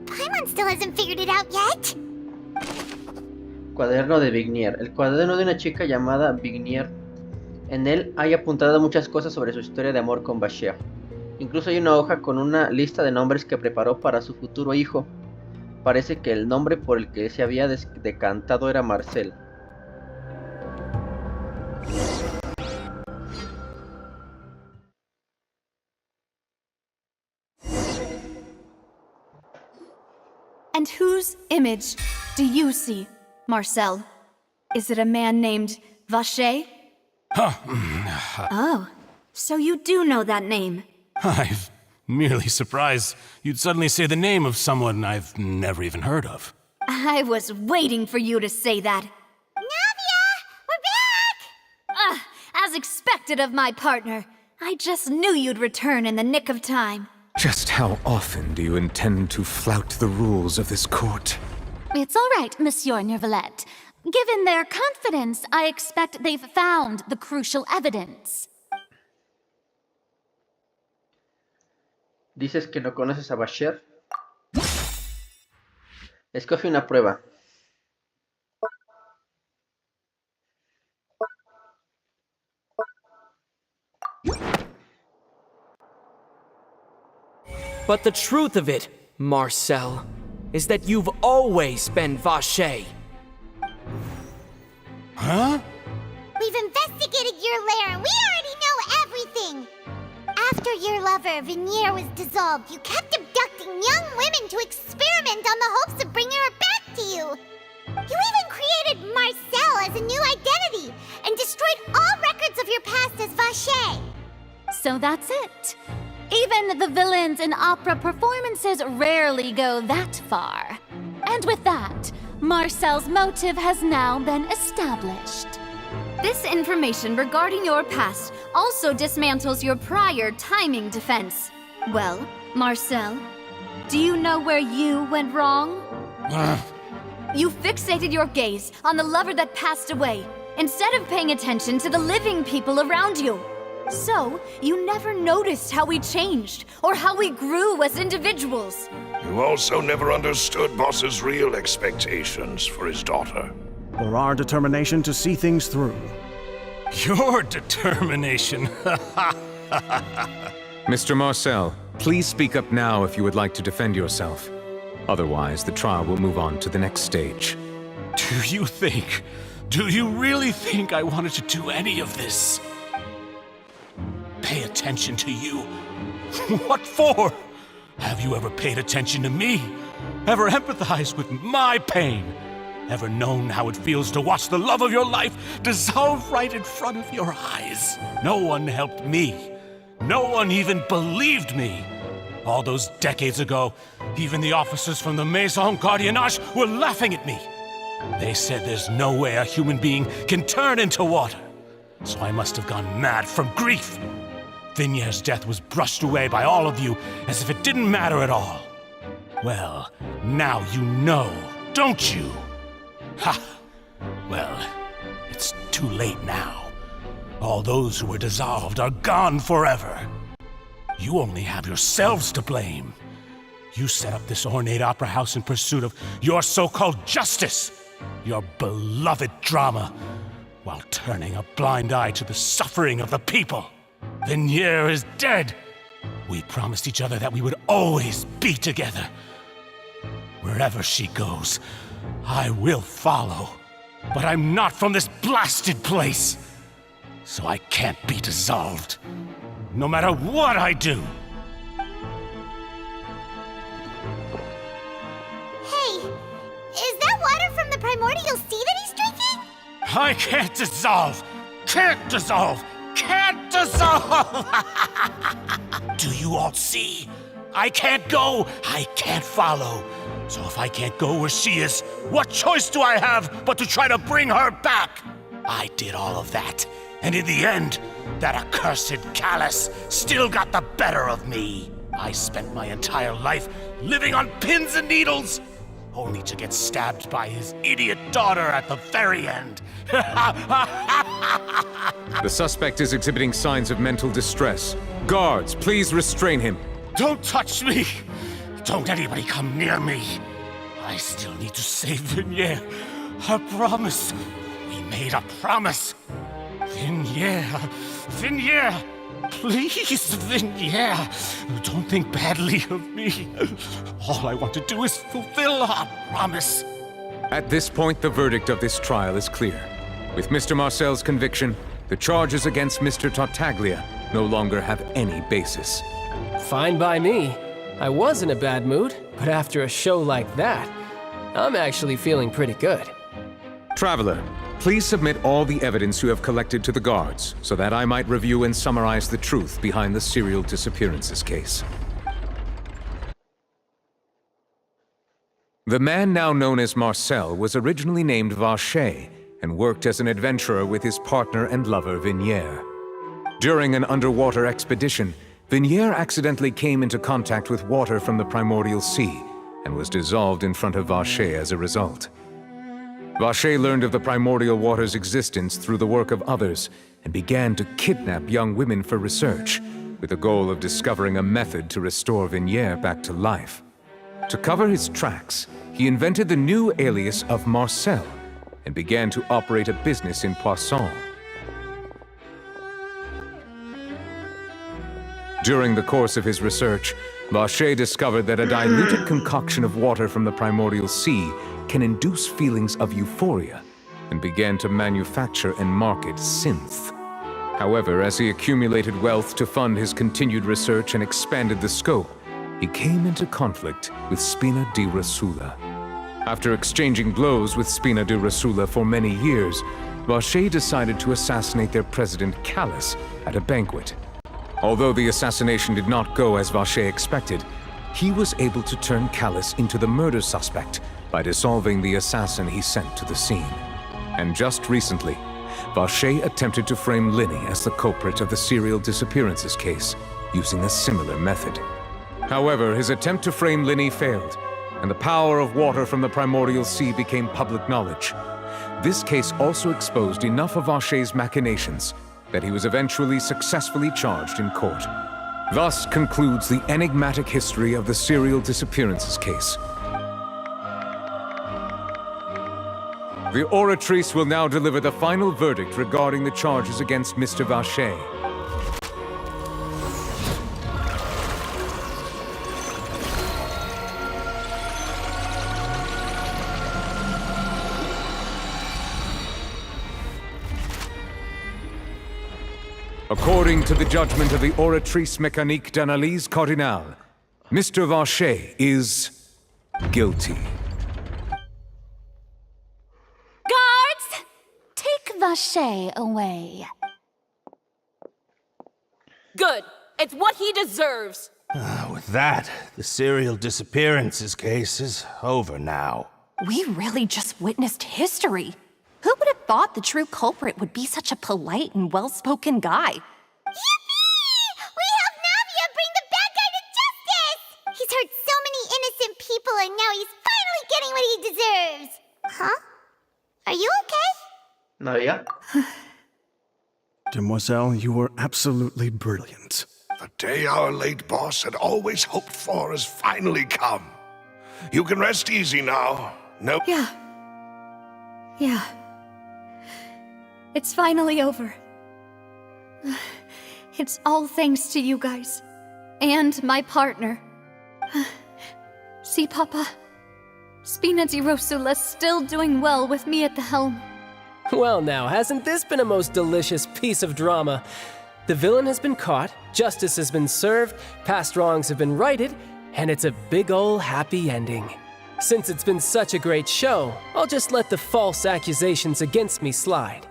S2: Paimon still hasn't figured it out yet.
S1: Cuaderno de Vignier. El cuaderno de una chica llamada Vignier. En él hay apuntado muchas cosas sobre su historia de amor con Vacher. Incluso hay una hoja con una lista de nombres que preparó para su futuro hijo. Parece que el nombre por el que se había decantado era Marcel.
S5: And whose image do you see, Marcel? Is it a man named Vacher? Oh, so you do know that name.
S9: I'm merely surprised you'd suddenly say the name of someone I've never even heard of.
S5: I was waiting for you to say that.
S2: Navia! We're back!
S5: As expected of my partner. I just knew you'd return in the nick of time.
S3: Just how often do you intend to flout the rules of this court?
S10: It's all right, Monsieur Nervalette. Given their confidence, I expect they've found the crucial evidence.
S1: ¿Dices que no conoces a Vacher? Escoge una prueba.
S15: But the truth of it, Marcel, is that you've always been Vacher.
S9: Huh?
S2: We've investigated your lair and we already know everything! After your lover, Vinier, was dissolved, you kept abducting young women to experiment on the hopes of bringing her back to you! You even created Marcel as a new identity and destroyed all records of your past as Vacher!
S10: So that's it. Even the villains in opera performances rarely go that far. And with that, Marcel's motive has now been established.
S5: This information regarding your past also dismantles your prior timing defense. Well, Marcel, do you know where you went wrong? You fixated your gaze on the lover that passed away, instead of paying attention to the living people around you. So, you never noticed how we changed, or how we grew as individuals.
S12: You also never understood Boss's real expectations for his daughter.
S11: Or our determination to see things through.
S9: Your determination.
S3: Mr. Marcel, please speak up now if you would like to defend yourself. Otherwise, the trial will move on to the next stage.
S9: Do you really think I wanted to do any of this? Pay attention to you? What for? Have you ever paid attention to me? Ever empathized with my pain? Ever known how it feels to watch the love of your life dissolve right in front of your eyes? No one helped me. No one even believed me. All those decades ago, even the officers from the Maison Gardiennage were laughing at me. They said there's no way a human being can turn into water. So I must have gone mad from grief. Vinier's death was brushed away by all of you as if it didn't matter at all. Well, now you know, don't you? Ha! Well, it's too late now. All those who were dissolved are gone forever. You only have yourselves to blame. You set up this ornate opera house in pursuit of your so-called justice, your beloved drama, while turning a blind eye to the suffering of the people. Vacher is dead. We promised each other that we would always be together. Wherever she goes, I will follow. But I'm not from this blasted place, so I can't be dissolved, no matter what I do.
S2: Hey, is that water from the primordial sea that he's drinking?
S9: I can't dissolve! Can't dissolve! Can't dissolve! Do you all see? I can't go, I can't follow. So if I can't go where she is, what choice do I have but to try to bring her back? I did all of that, and in the end, that accursed Callas still got the better of me. I spent my entire life living on pins and needles, only to get stabbed by his idiot daughter at the very end.
S3: The suspect is exhibiting signs of mental distress. Guards, please restrain him.
S9: Don't touch me! Don't anybody come near me! I still need to save Vacher. I promise. We made a promise. Vacher! Please, Vacher! Don't think badly of me. All I want to do is fulfill our promise.
S3: At this point, the verdict of this trial is clear. With Mr. Marcel's conviction, the charges against Mr. Tartaglia no longer have any basis.
S4: Fine by me. I was in a bad mood, but after a show like that, I'm actually feeling pretty good.
S3: Traveler, please submit all the evidence you have collected to the guards, so that I might review and summarize the truth behind the serial disappearances case. The man now known as Marcel was originally named Vacher and worked as an adventurer with his partner and lover Vacher. During an underwater expedition, Vacher accidentally came into contact with water from the primordial sea and was dissolved in front of Vacher as a result. Vacher learned of the primordial water's existence through the work of others and began to kidnap young women for research, with the goal of discovering a method to restore Vacher back to life. To cover his tracks, he invented the new alias of Marcel and began to operate a business in Poisson. During the course of his research, Vacher discovered that a diluted concoction of water from the primordial sea can induce feelings of euphoria, and began to manufacture and market synth. However, as he accumulated wealth to fund his continued research and expanded the scope, he came into conflict with Spina di Rosula. After exchanging blows with Spina di Rosula for many years, Vacher decided to assassinate their president Callas at a banquet. Although the assassination did not go as Vacher expected, he was able to turn Callas into the murder suspect by dissolving the assassin he sent to the scene. And just recently, Vacher attempted to frame Linny as the culprit of the serial disappearances case, using a similar method. However, his attempt to frame Linny failed, and the power of water from the primordial sea became public knowledge. This case also exposed enough of Vacher's machinations that he was eventually successfully charged in court. Thus concludes the enigmatic history of the serial disappearances case. The oratrice will now deliver the final verdict regarding the charges against Mr. Vacher. According to the judgment of the oratrice mécanique d'analyse cardinale, Mr. Vacher is guilty.
S10: Guards! Take Vacher away.
S14: Good. It's what he deserves.
S16: With that, the serial disappearances case is over now.
S8: We really just witnessed history. Who would have thought the true culprit would be such a polite and well-spoken guy?
S2: Yippee! We helped Navia bring the bad guy to justice! He's hurt so many innocent people and now he's finally getting what he deserves. Huh? Are you okay?
S1: Navia.
S11: Demoiselle, you were absolutely brilliant.
S12: The day our late boss had always hoped for has finally come. You can rest easy now. No.
S5: Yeah. It's finally over. It's all thanks to you guys. And my partner. See, Papa? Spina di Rosula's still doing well with me at the helm.
S4: Well now, hasn't this been a most delicious piece of drama? The villain has been caught, justice has been served, past wrongs have been righted, and it's a big ol' happy ending. Since it's been such a great show, I'll just let the false accusations against me slide.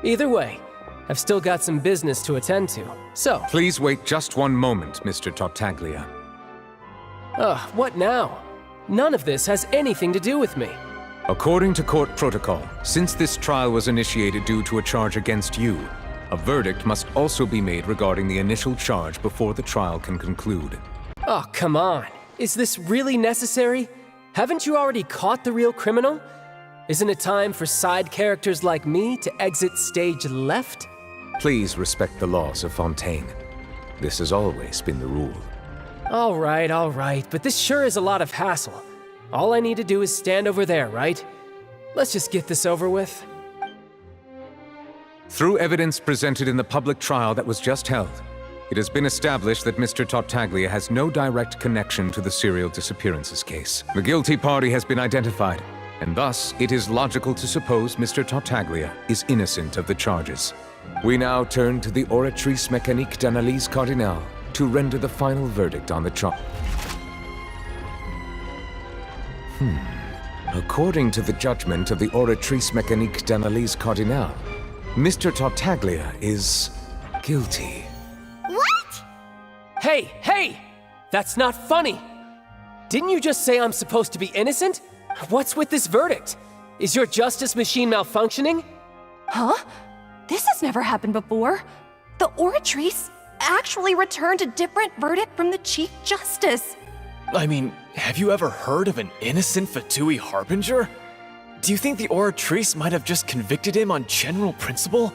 S4: Either way, I've still got some business to attend to, so...
S3: Please wait just one moment, Mr. Tartaglia.
S4: What now? None of this has anything to do with me.
S3: According to court protocol, since this trial was initiated due to a charge against you, a verdict must also be made regarding the initial charge before the trial can conclude.
S4: Oh, come on. Is this really necessary? Haven't you already caught the real criminal? Isn't it time for side characters like me to exit stage left?
S3: Please respect the laws of Fontaine. This has always been the rule.
S4: All right, but this sure is a lot of hassle. All I need to do is stand over there, right? Let's just get this over with.
S3: Through evidence presented in the public trial that was just held, it has been established that Mr. Tartaglia has no direct connection to the serial disappearances case. The guilty party has been identified, and thus it is logical to suppose Mr. Tartaglia is innocent of the charges. We now turn to the Oratrice Mécanique d'Analyse Cardinale to render the final verdict on the trial. According to the judgment of the Oratrice Mécanique d'Analyse Cardinale, Mr. Tartaglia is guilty.
S2: What?
S4: Hey! That's not funny! Didn't you just say I'm supposed to be innocent? What's with this verdict? Is your justice machine malfunctioning?
S6: Huh? This has never happened before. The Oratrice actually returned a different verdict from the Chief Justice.
S7: I mean, have you ever heard of an innocent Fatui Harbinger? Do you think the Oratrice might have just convicted him on general principle?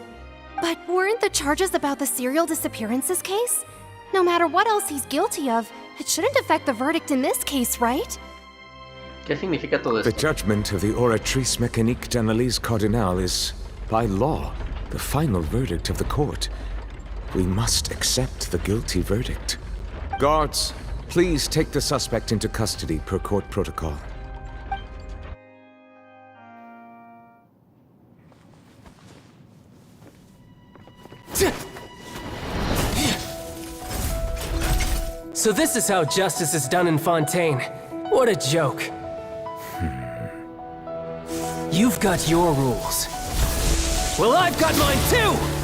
S6: But weren't the charges about the serial disappearances case? No matter what else he's guilty of, it shouldn't affect the verdict in this case, right?
S1: ¿Qué significa todo esto?
S3: The judgment of the Oratrice Mécanique d'Analyse Cardinale is, by law, the final verdict of the court. We must accept the guilty verdict. Guards, please take the suspect into custody per court protocol.
S4: So this is how justice is done in Fontaine. What a joke. You've got your rules. Well, I've got mine too!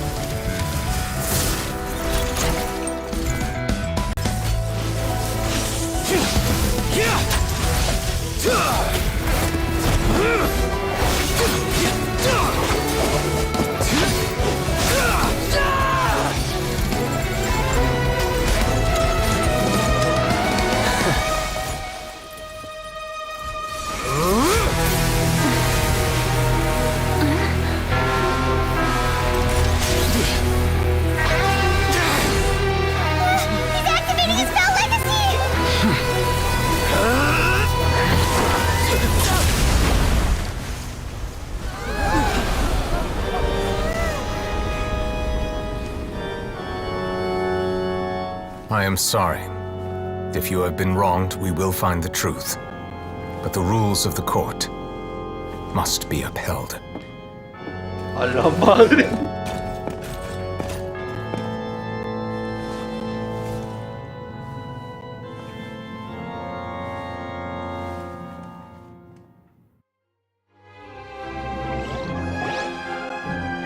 S3: I am sorry. If you have been wronged, we will find the truth. But the rules of the court must be upheld.
S1: A la madre.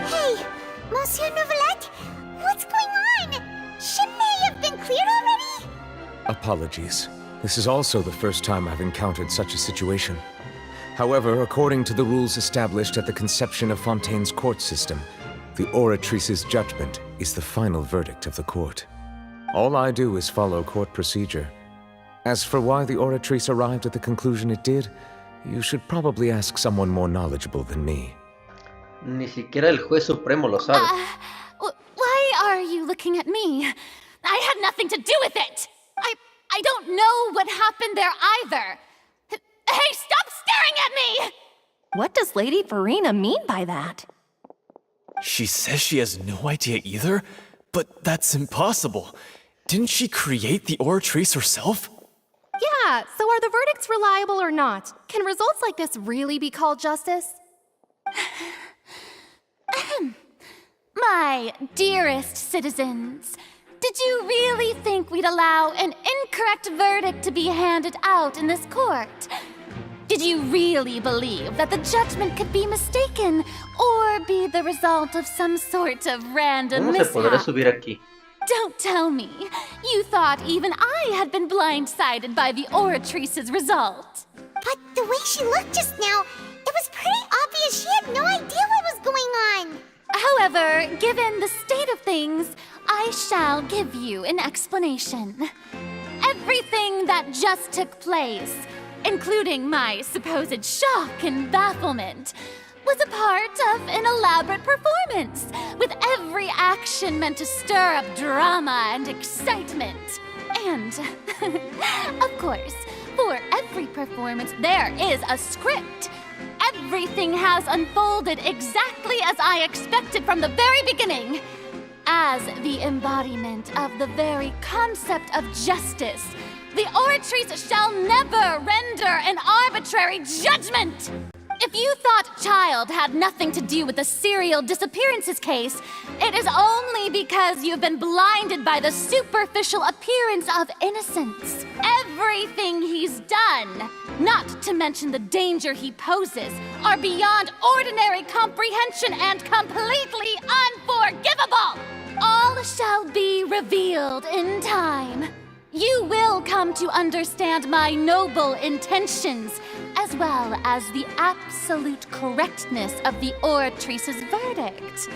S2: Hey, Monsieur Nouvelette, what's going on? Shouldn't they have been cleared already?
S3: Apologies. This is also the first time I've encountered such a situation. However, according to the rules established at the conception of Fontaine's court system, the Oratrice's judgment is the final verdict of the court. All I do is follow court procedure. As for why the Oratrice arrived at the conclusion it did, you should probably ask someone more knowledgeable than me.
S1: Ni siquiera el juez supremo lo sabe.
S10: Why are you looking at me? I had nothing to do with it! I don't know what happened there either! Hey, stop staring at me!
S8: What does Lady Furina mean by that?
S7: She says she has no idea either, but that's impossible. Didn't she create the Oratrice herself?
S6: Yeah, so are the verdicts reliable or not? Can results like this really be called justice?
S10: My dearest citizens, did you really think we'd allow an incorrect verdict to be handed out in this court? Did you really believe that the judgment could be mistaken or be the result of some sort of random
S1: ¿Cómo se podrá
S10: mishap?
S1: subir aquí?
S10: Don't tell me. You thought even I had been blindsided by the Oratrice's result.
S2: But the way she looked just now, it was pretty obvious she had no idea what was going on.
S10: However, given the state of things, I shall give you an explanation. Everything that just took place, including my supposed shock and bafflement, was a part of an elaborate performance, with every action meant to stir up drama and excitement. And, of course, for every performance there is a script. Everything has unfolded exactly as I expected from the very beginning. As the embodiment of the very concept of justice, the Oratrice shall never render an arbitrary judgment! If you thought Child had nothing to do with the serial disappearances case, it is only because you've been blinded by the superficial appearance of innocence. Everything he's done, not to mention the danger he poses, are beyond ordinary comprehension and completely unforgivable! All shall be revealed in time. You will come to understand my noble intentions, as well as the absolute correctness of the Oratrice's verdict.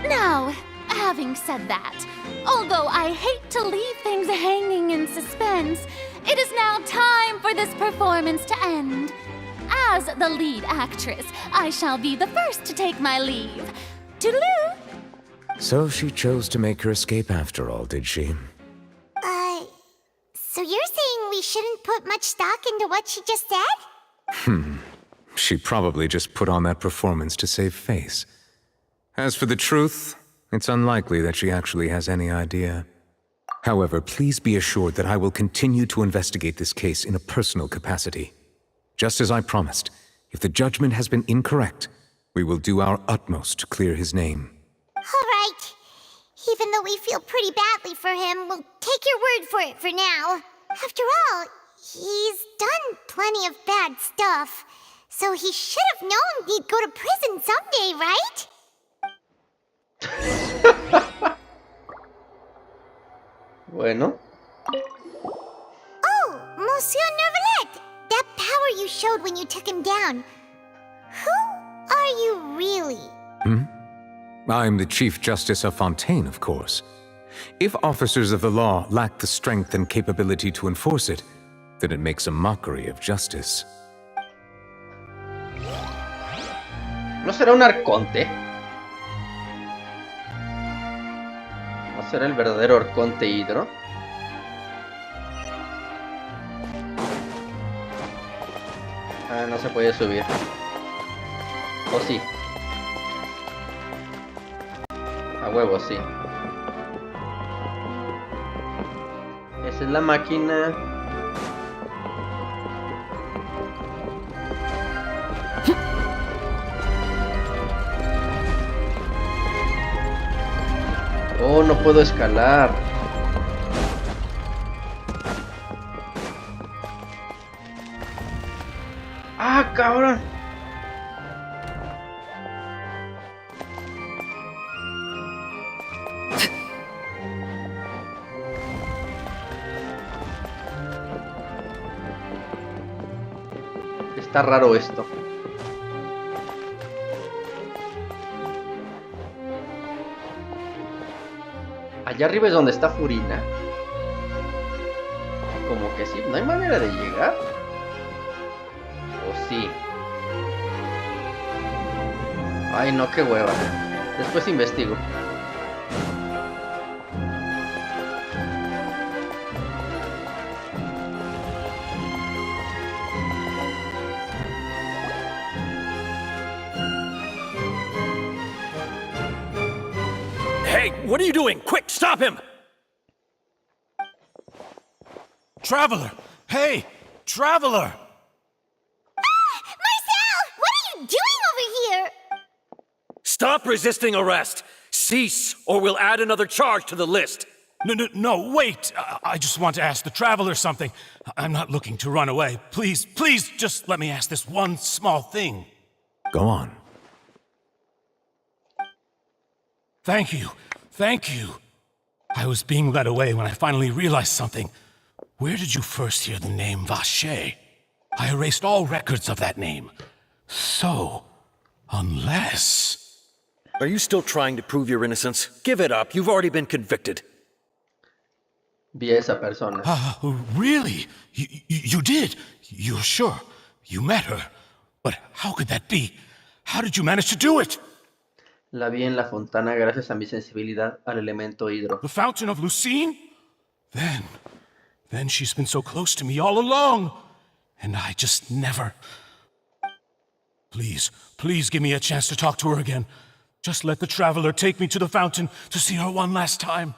S10: Now, having said that, although I hate to leave things hanging in suspense, it is now time for this performance to end. As the lead actress, I shall be the first to take my leave. Toodaloo!
S3: So she chose to make her escape after all, did she?
S2: So you're saying we shouldn't put much stock into what she just said?
S3: She probably just put on that performance to save face. As for the truth, it's unlikely that she actually has any idea. However, please be assured that I will continue to investigate this case in a personal capacity. Just as I promised, if the judgment has been incorrect, we will do our utmost to clear his name.
S2: All right. Even though we feel pretty badly for him, we'll take your word for it for now. After all, he's done plenty of bad stuff, so he should have known he'd go to prison someday, right?
S1: Bueno.
S2: Oh, Monsieur Nervalet! That power you showed when you took him down. Who are you really?
S3: I'm the Chief Justice of Fontaine, of course. If officers of the law lack the strength and capability to enforce it, then it makes a mockery of justice.
S1: ¿No será un arconte? ¿No será el verdadero arconte Hidro? Ah, no se puede subir. ¿O sí? A huevo, sí. Esa es la máquina. Oh, no puedo escalar. ¡Ah, cabrón! Está raro esto. Allá arriba es donde está Furina. Como que sí, no hay manera de llegar. ¿O sí? Ay, no, qué hueva. Después investigo.
S17: Hey, what are you doing? Quick, stop him!
S9: Traveler! Hey! Traveler!
S2: Marcel! What are you doing over here?
S17: Stop resisting arrest! Cease, or we'll add another charge to the list!
S9: No, wait! I just want to ask the Traveler something. I'm not looking to run away. Please, just let me ask this one small thing.
S3: Go on.
S9: Thank you. I was being led away when I finally realized something. Where did you first hear the name Vacher? I erased all records of that name. So, unless...
S17: Are you still trying to prove your innocence? Give it up. You've already been convicted.
S1: Vi a esa persona.
S9: Really? You did? You're sure? You met her? But how could that be? How did you manage to do it?
S1: La vi en la fontana gracias a mi sensibilidad al elemento hidro.
S9: The fountain of Lucine? Then she's been so close to me all along. And I just never... Please give me a chance to talk to her again. Just let the Traveler take me to the fountain to see her one last time.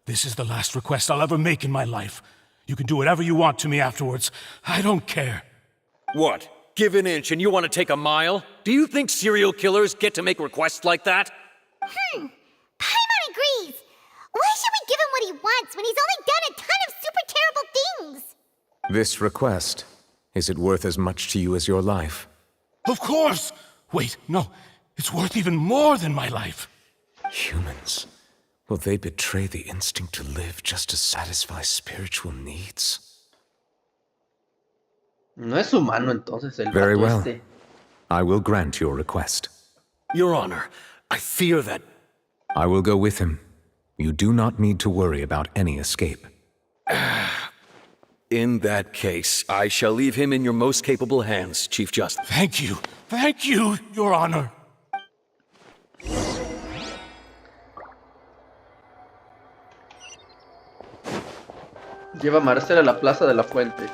S9: This is the last request I'll ever make in my life. You can do whatever you want to me afterwards. I don't care.
S17: What? Give an inch and you want to take a mile? Do you think serial killers get to make requests like that?
S2: Paimon agrees. Why should we give him what he wants when he's only done a ton of super terrible things?
S3: This request, is it worth as much to you as your life?
S9: Of course! Wait, no. It's worth even more than my life.
S3: Humans. Will they betray the instinct to live just to satisfy spiritual needs?
S1: No es humano entonces el
S3: Very
S1: vato
S3: well.
S1: este.
S3: I will grant your request.
S17: Your Honor, I fear that...
S3: I will go with him. You do not need to worry about any escape.
S17: In that case, I shall leave him in your most capable hands, Chief Justice.
S9: Thank you, Your Honor.
S1: Lleva a Marcel a la plaza de la fuente.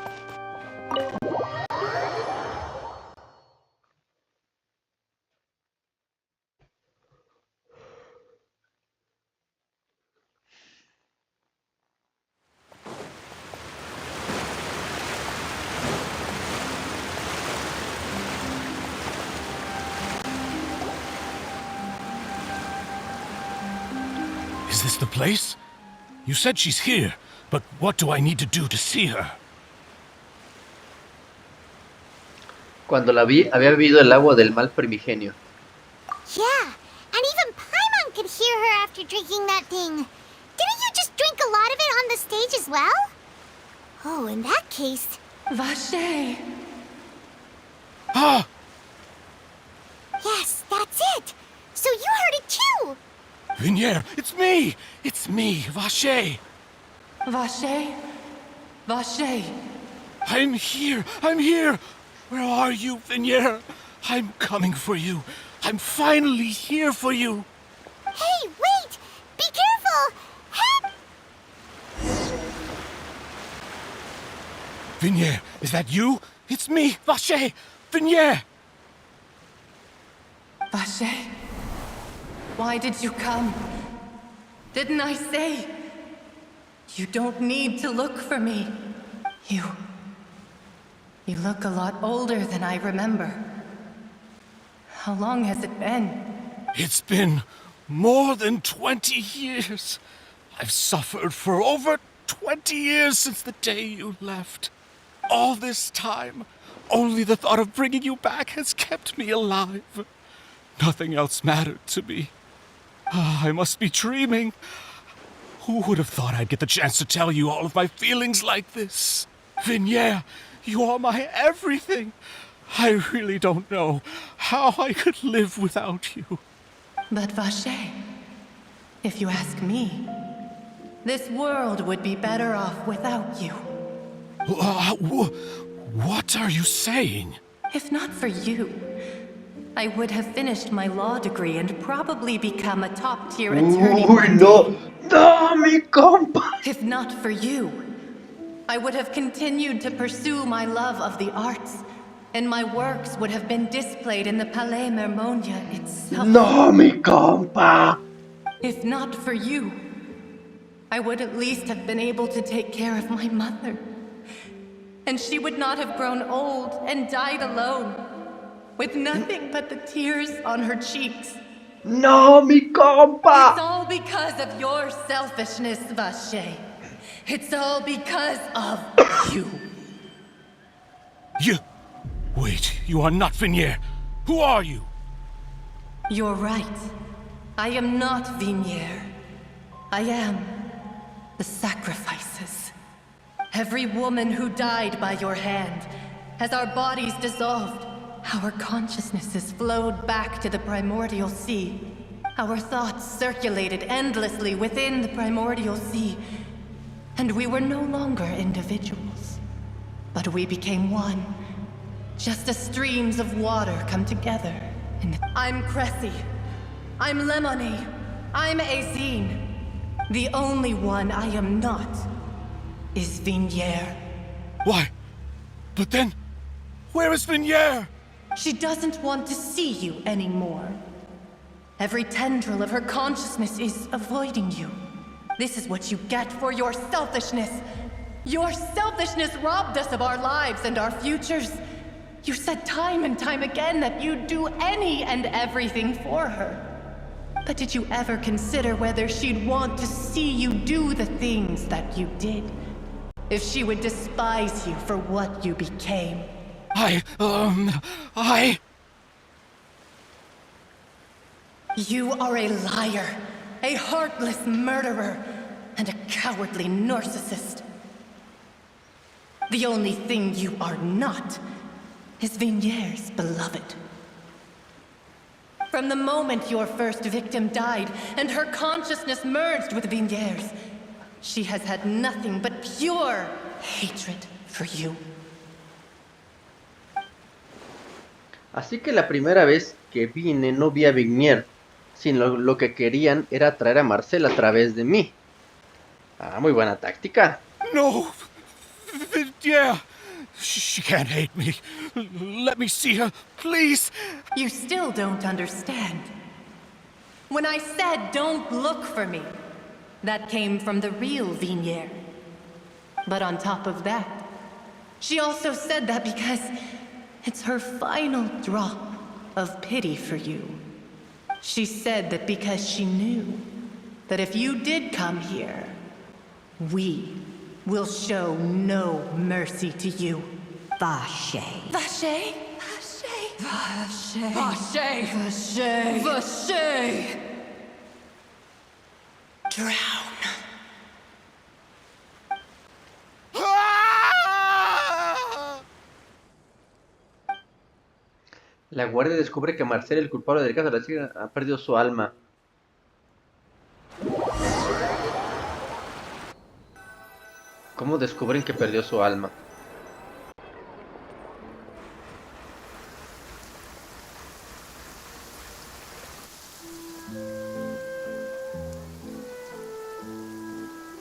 S9: Is this the place? You said she's here, but what do I need to do to see her?
S1: Cuando la vi, había bebido el agua del mar primigenio.
S2: Yeah, and even Paimon could hear her after drinking that thing. Didn't you just drink a lot of it on the stage as well? Oh, in that case...
S13: Vacher!
S9: Ah!
S2: Yes, that's it! So you heard it too!
S9: Vinier, it's me! It's me, Vacher!
S13: Vacher? Vacher?
S9: I'm here! Where are you, Vinier? I'm coming for you. I'm finally here for you.
S2: Hey, wait! Be careful! Help!
S9: Vinier, is that you? It's me, Vacher! Vinier!
S13: Vacher? Why did you come? Didn't I say? You don't need to look for me. You look a lot older than I remember. How long has it been?
S9: It's been more than 20 years. I've suffered for over 20 years since the day you left. All this time, only the thought of bringing you back has kept me alive. Nothing else mattered to me. I must be dreaming. Who would have thought I'd get the chance to tell you all of my feelings like this? Vinier, you are my everything. I really don't know how I could live without you.
S13: But Vacher, if you ask me, this world would be better off without you.
S9: What are you saying?
S13: If not for you,
S18: I would have finished my law degree and probably become a top-tier attorney.
S1: Uy, no. No, mi compa.
S18: If not for you, I would have continued to pursue my love of the arts, and my works would have been displayed in the Palais Mermonia itself.
S1: No, mi compa.
S18: If not for you, I would at least have been able to take care of my mother. And she would not have grown old and died alone, with nothing but the tears on her cheeks.
S1: No, mi compa.
S18: It's all because of your selfishness, Vacher. It's all because of you.
S9: You... Wait, you are not Vignier. Who are you?
S18: You're right. I am not Vignier. I am the sacrifices. Every woman who died by your hand, as our bodies dissolved, our consciousnesses flowed back to the primordial sea. Our thoughts circulated endlessly within the primordial sea, and we were no longer individuals, but we became one, just as streams of water come together. I'm Cressy. I'm Lemony. I'm Azine. The only one I am not is Vignier.
S9: Why? But then, where is Vignier?
S18: She doesn't want to see you anymore. Every tendril of her consciousness is avoiding you. This is what you get for your selfishness. Your selfishness robbed us of our lives and our futures. You said time and time again that you'd do any and everything for her. But did you ever consider whether she'd want to see you do the things that you did? If she would despise you for what you became? You are a liar, a heartless murderer, and a cowardly narcissist. The only thing you are not is Vignier's beloved. From the moment your first victim died and her consciousness merged with Vignier's, she has had nothing but pure hatred for you.
S1: Así que la primera vez que vine no vi a Vignier, sino lo que querían era atraer a Marcel a través de mí. Ah, muy buena táctica.
S9: No, Vignier. She can't hate me. Let me see her, please.
S18: You still don't understand. When I said don't look for me, that came from the real Vignier. But on top of that, she also said that because it's her final drop of pity for you. She said that because she knew that if you did come here, we will show no mercy to you.
S5: Vacher.
S18: Vacher? Vacher. Vacher. Vacher. Vacher. Drown.
S1: La guardia descubre que Marcel, el culpable del caso de la chica, ha perdido su alma. ¿Cómo descubren que perdió su alma?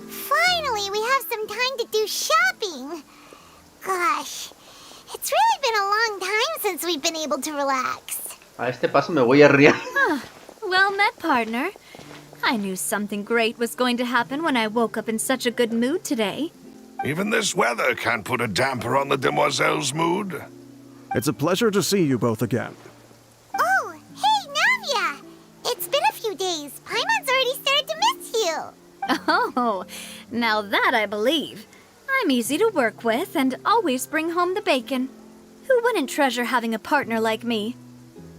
S2: Finally, we have some time to do shopping. Gosh, it's really been a long time since we've been able to relax.
S1: A este paso me voy a riar.
S5: Well met, partner. I knew something great was going to happen when I woke up in such a good mood today.
S12: Even this weather can't put a damper on the demoiselle's mood.
S11: It's a pleasure to see you both again.
S2: Oh, hey, Navia! It's been a few days. Paimon's already started to miss you.
S5: Oh, now that I believe. I'm easy to work with and always bring home the bacon. Who wouldn't treasure having a partner like me?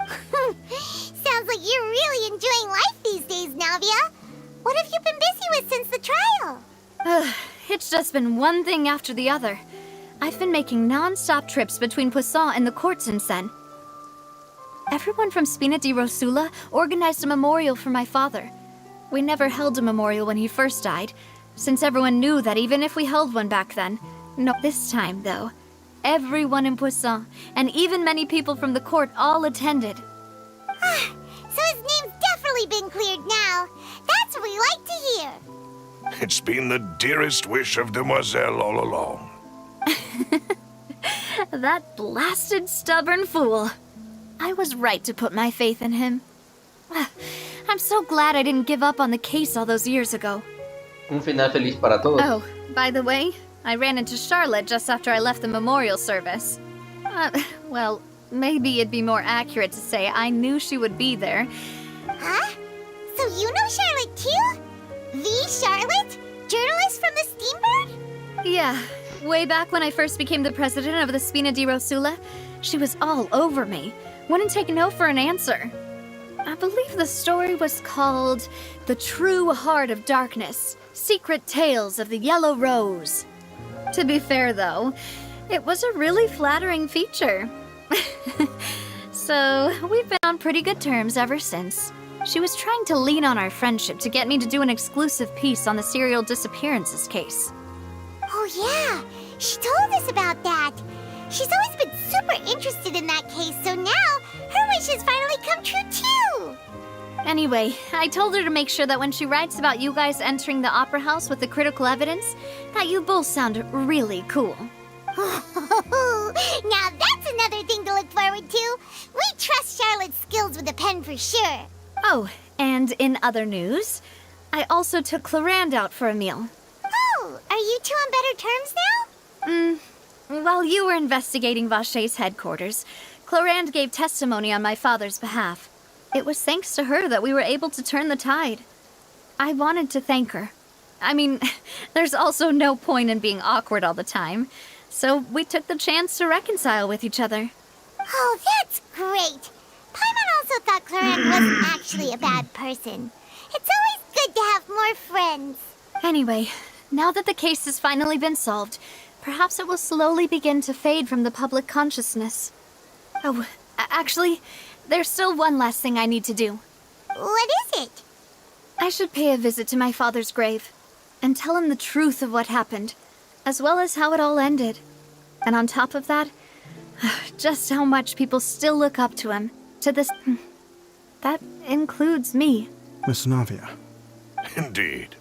S2: Sounds like you're really enjoying life these days, Navia. What have you been busy with since the trial?
S5: It's just been one thing after the other. I've been making non-stop trips between Poisson and the courts in Sen. Everyone from Spina di Rosula organized a memorial for my father. We never held a memorial when he first died, since everyone knew that even if we held one back then. No, this time, though, everyone in Poisson, and even many people from the court, all attended.
S2: finally been cleared now. That's what we like to hear.
S12: It's been the dearest wish of Demoiselle all along.
S5: That blasted stubborn fool. I was right to put my faith in him. I'm so glad I didn't give up on the case all those years ago.
S1: Un final feliz para todos.
S5: Oh, by the way, I ran into Charlotte just after I left the memorial service. Well, maybe it'd be more accurate to say I knew she would be there.
S2: Huh? So you know Charlotte too? The Charlotte? Journalist from the Steambird?
S5: Yeah, way back when I first became the president of the Spina di Rosula, she was all over me. Wouldn't take no for an answer. I believe the story was called The True Heart of Darkness, Secret Tales of the Yellow Rose. To be fair, though, it was a really flattering feature. So, we've been on pretty good terms ever since. She was trying to lean on our friendship to get me to do an exclusive piece on the serial disappearances case.
S2: Oh yeah, she told us about that. She's always been super interested in that case, so now her wish has finally come true too.
S5: Anyway, I told her to make sure that when she writes about you guys entering the opera house with the critical evidence, that you both sound really cool.
S2: Now that's another thing to look forward to. We trust Charlotte's skills with a pen for sure.
S5: Oh, and in other news, I also took Clorinde out for a meal.
S2: Oh, are you two on better terms now?
S5: While you were investigating Vacher's headquarters, Clorinde gave testimony on my father's behalf. It was thanks to her that we were able to turn the tide. I wanted to thank her. I mean, there's also no point in being awkward all the time, so we took the chance to reconcile with each other.
S2: Oh, that's great. Paimon also thought Clorinde wasn't actually a bad person. It's always good to have more friends.
S5: Anyway, now that the case has finally been solved, perhaps it will slowly begin to fade from the public consciousness. Oh, actually, there's still one last thing I need to do.
S2: What is it?
S5: I should pay a visit to my father's grave and tell him the truth of what happened, as well as how it all ended. And on top of that, just how much people still look up to him. To this... That includes me.
S11: Miss Navia.
S12: Indeed.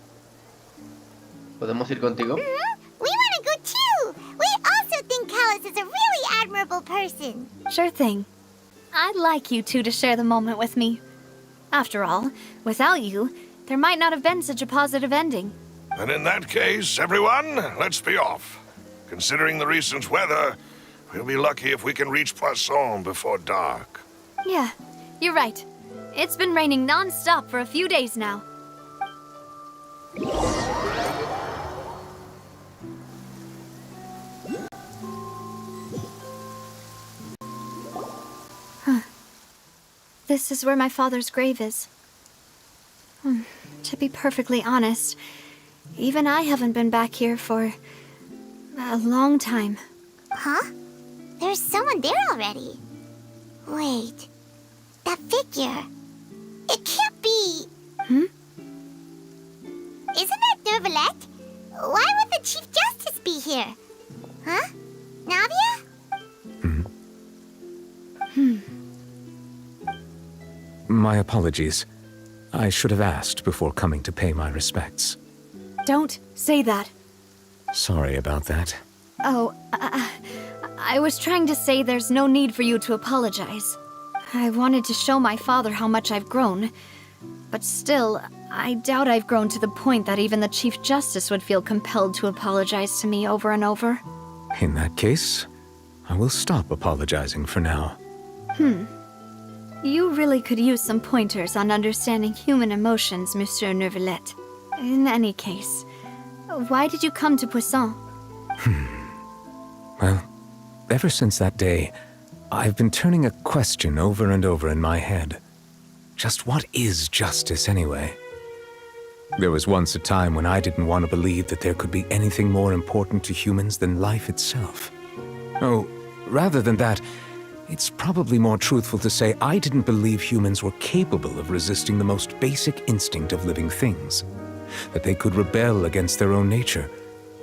S1: ¿Podemos ir contigo?
S2: We want to go too! We also think Callas is a really admirable person.
S5: Sure thing. I'd like you two to share the moment with me. After all, without you, there might not have been such a positive ending.
S12: And in that case, everyone, let's be off. Considering the recent weather, we'll be lucky if we can reach Poisson before dark.
S5: Yeah, you're right. It's been raining non-stop for a few days now. This is where my father's grave is. To be perfectly honest, even I haven't been back here for a long time.
S2: Huh? There's someone there already. Wait, that figure. It can't be...
S5: Hmm?
S2: Isn't that Neuvillette? Why would the Chief Justice be here? Huh? Navia?
S3: My apologies. I should have asked before coming to pay my respects.
S5: Don't say that.
S3: Sorry about that.
S5: Oh, I was trying to say there's no need for you to apologize. I wanted to show my father how much I've grown. But still, I doubt I've grown to the point that even the Chief Justice would feel compelled to apologize to me over and over.
S3: In that case, I will stop apologizing for now.
S5: You really could use some pointers on understanding human emotions, Monsieur Neuvillette. In any case, why did you come to Poisson?
S3: Well, ever since that day, I've been turning a question over and over in my head. Just what is justice anyway? There was once a time when I didn't want to believe that there could be anything more important to humans than life itself. Oh, rather than that, it's probably more truthful to say I didn't believe humans were capable of resisting the most basic instinct of living things. That they could rebel against their own nature,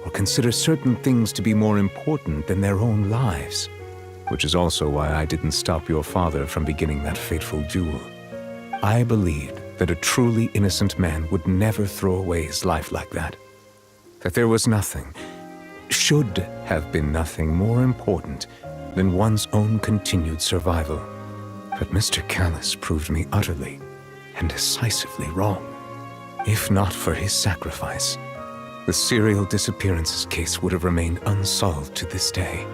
S3: or consider certain things to be more important than their own lives. Which is also why I didn't stop your father from beginning that fateful duel. I believed that a truly innocent man would never throw away his life like that. That there was nothing, should have been nothing more important than one's own continued survival. But Mr. Callas proved me utterly and decisively wrong. If not for his sacrifice, the serial disappearances case would have remained unsolved to this day.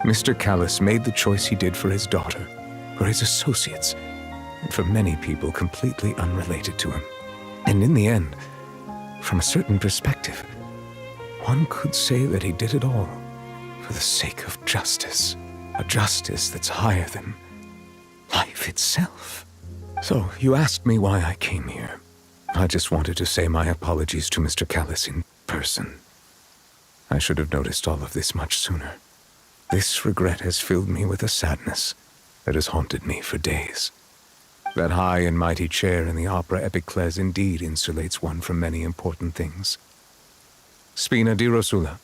S3: Mr. Callas made the choice he did for his daughter, for his associates, and for many people completely unrelated to him. And in the end, from a certain perspective, one could say that he did it all for the sake of justice. A justice that's higher than life itself. So, you asked me why I came here. I just wanted to say my apologies to Mr. Callas in person. I should have noticed all of this much sooner. This regret has filled me with a sadness that has haunted me for days. That high and mighty chair in the opera Epiclesis indeed insulates one from many important things. Spina di Rosula,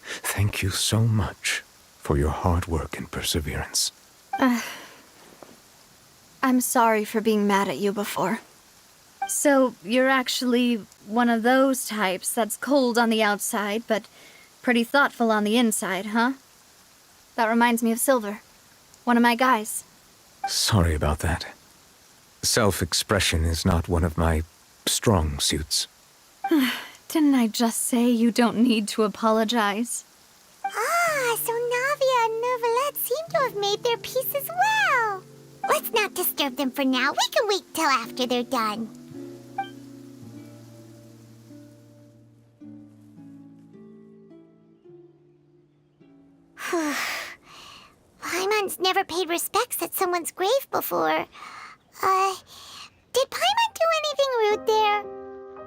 S3: thank you so much for your hard work and perseverance.
S5: I'm sorry for being mad at you before. So, you're actually one of those types that's cold on the outside, but pretty thoughtful on the inside, huh? That reminds me of Silver, one of my guys.
S3: Sorry about that. Self-expression is not one of my strong suits.
S5: Didn't I just say you don't need to apologize?
S2: Ah, so Navia and Neuvillette seem to have made their peace as well. Let's not disturb them for now. We can wait till after they're done. Paimon's never paid respects at someone's grave before. Did Paimon do anything rude there?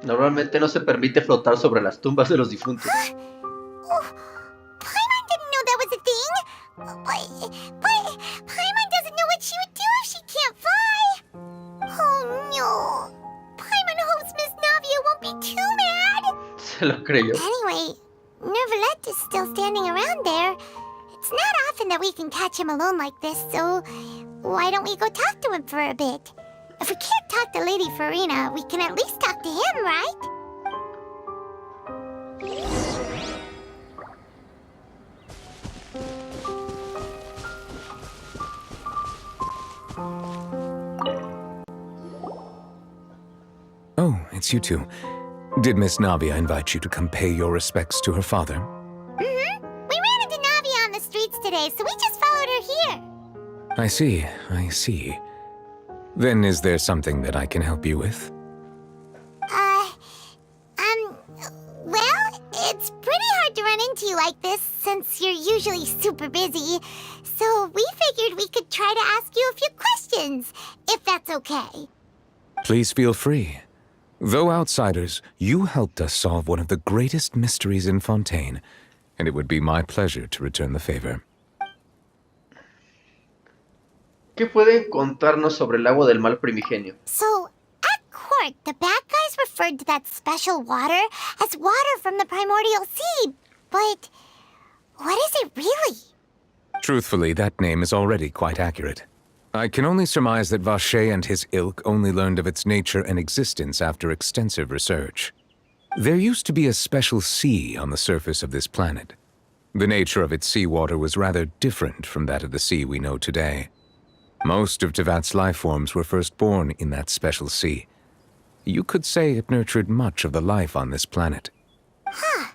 S1: Normalmente no se permite flotar sobre las tumbas de los difuntos.
S2: Oh, Paimon didn't know that was a thing. But Paimon doesn't know what she would do if she can't fly. Oh no. Paimon hopes Miss Navia won't be too mad.
S1: Se lo creyó.
S2: Anyway, Neuvillette is still standing around there. It's not often that we can catch him alone like this, so why don't we go talk to him for a bit? If we can't talk to Lady Furina, we can at least talk to him, right?
S3: Oh, it's you two. Did Miss Navia invite you to come pay your respects to her father?
S2: Mm-hmm. We ran into Navia on the streets today, so we just followed her here.
S3: I see. Then is there something that I can help you with?
S2: Well, it's pretty hard to run into you like this since you're usually super busy. So we figured we could try to ask you a few questions, if that's okay.
S3: Please feel free. Though outsiders, you helped us solve one of the greatest mysteries in Fontaine, and it would be my pleasure to return the favor.
S1: ¿Qué pueden contarnos sobre el Agua del Mar Primigenio?
S2: So, at court, the bad guys referred to that special water as water from the primordial sea. But what is it really?
S3: Truthfully, that name is already quite accurate. I can only surmise that Vacher and his ilk only learned of its nature and existence after extensive research. There used to be a special sea on the surface of this planet. The nature of its seawater was rather different from that of the sea we know today. Most of Tevat's life forms were first born in that special sea. You could say it nurtured much of the life on this planet.
S2: Huh.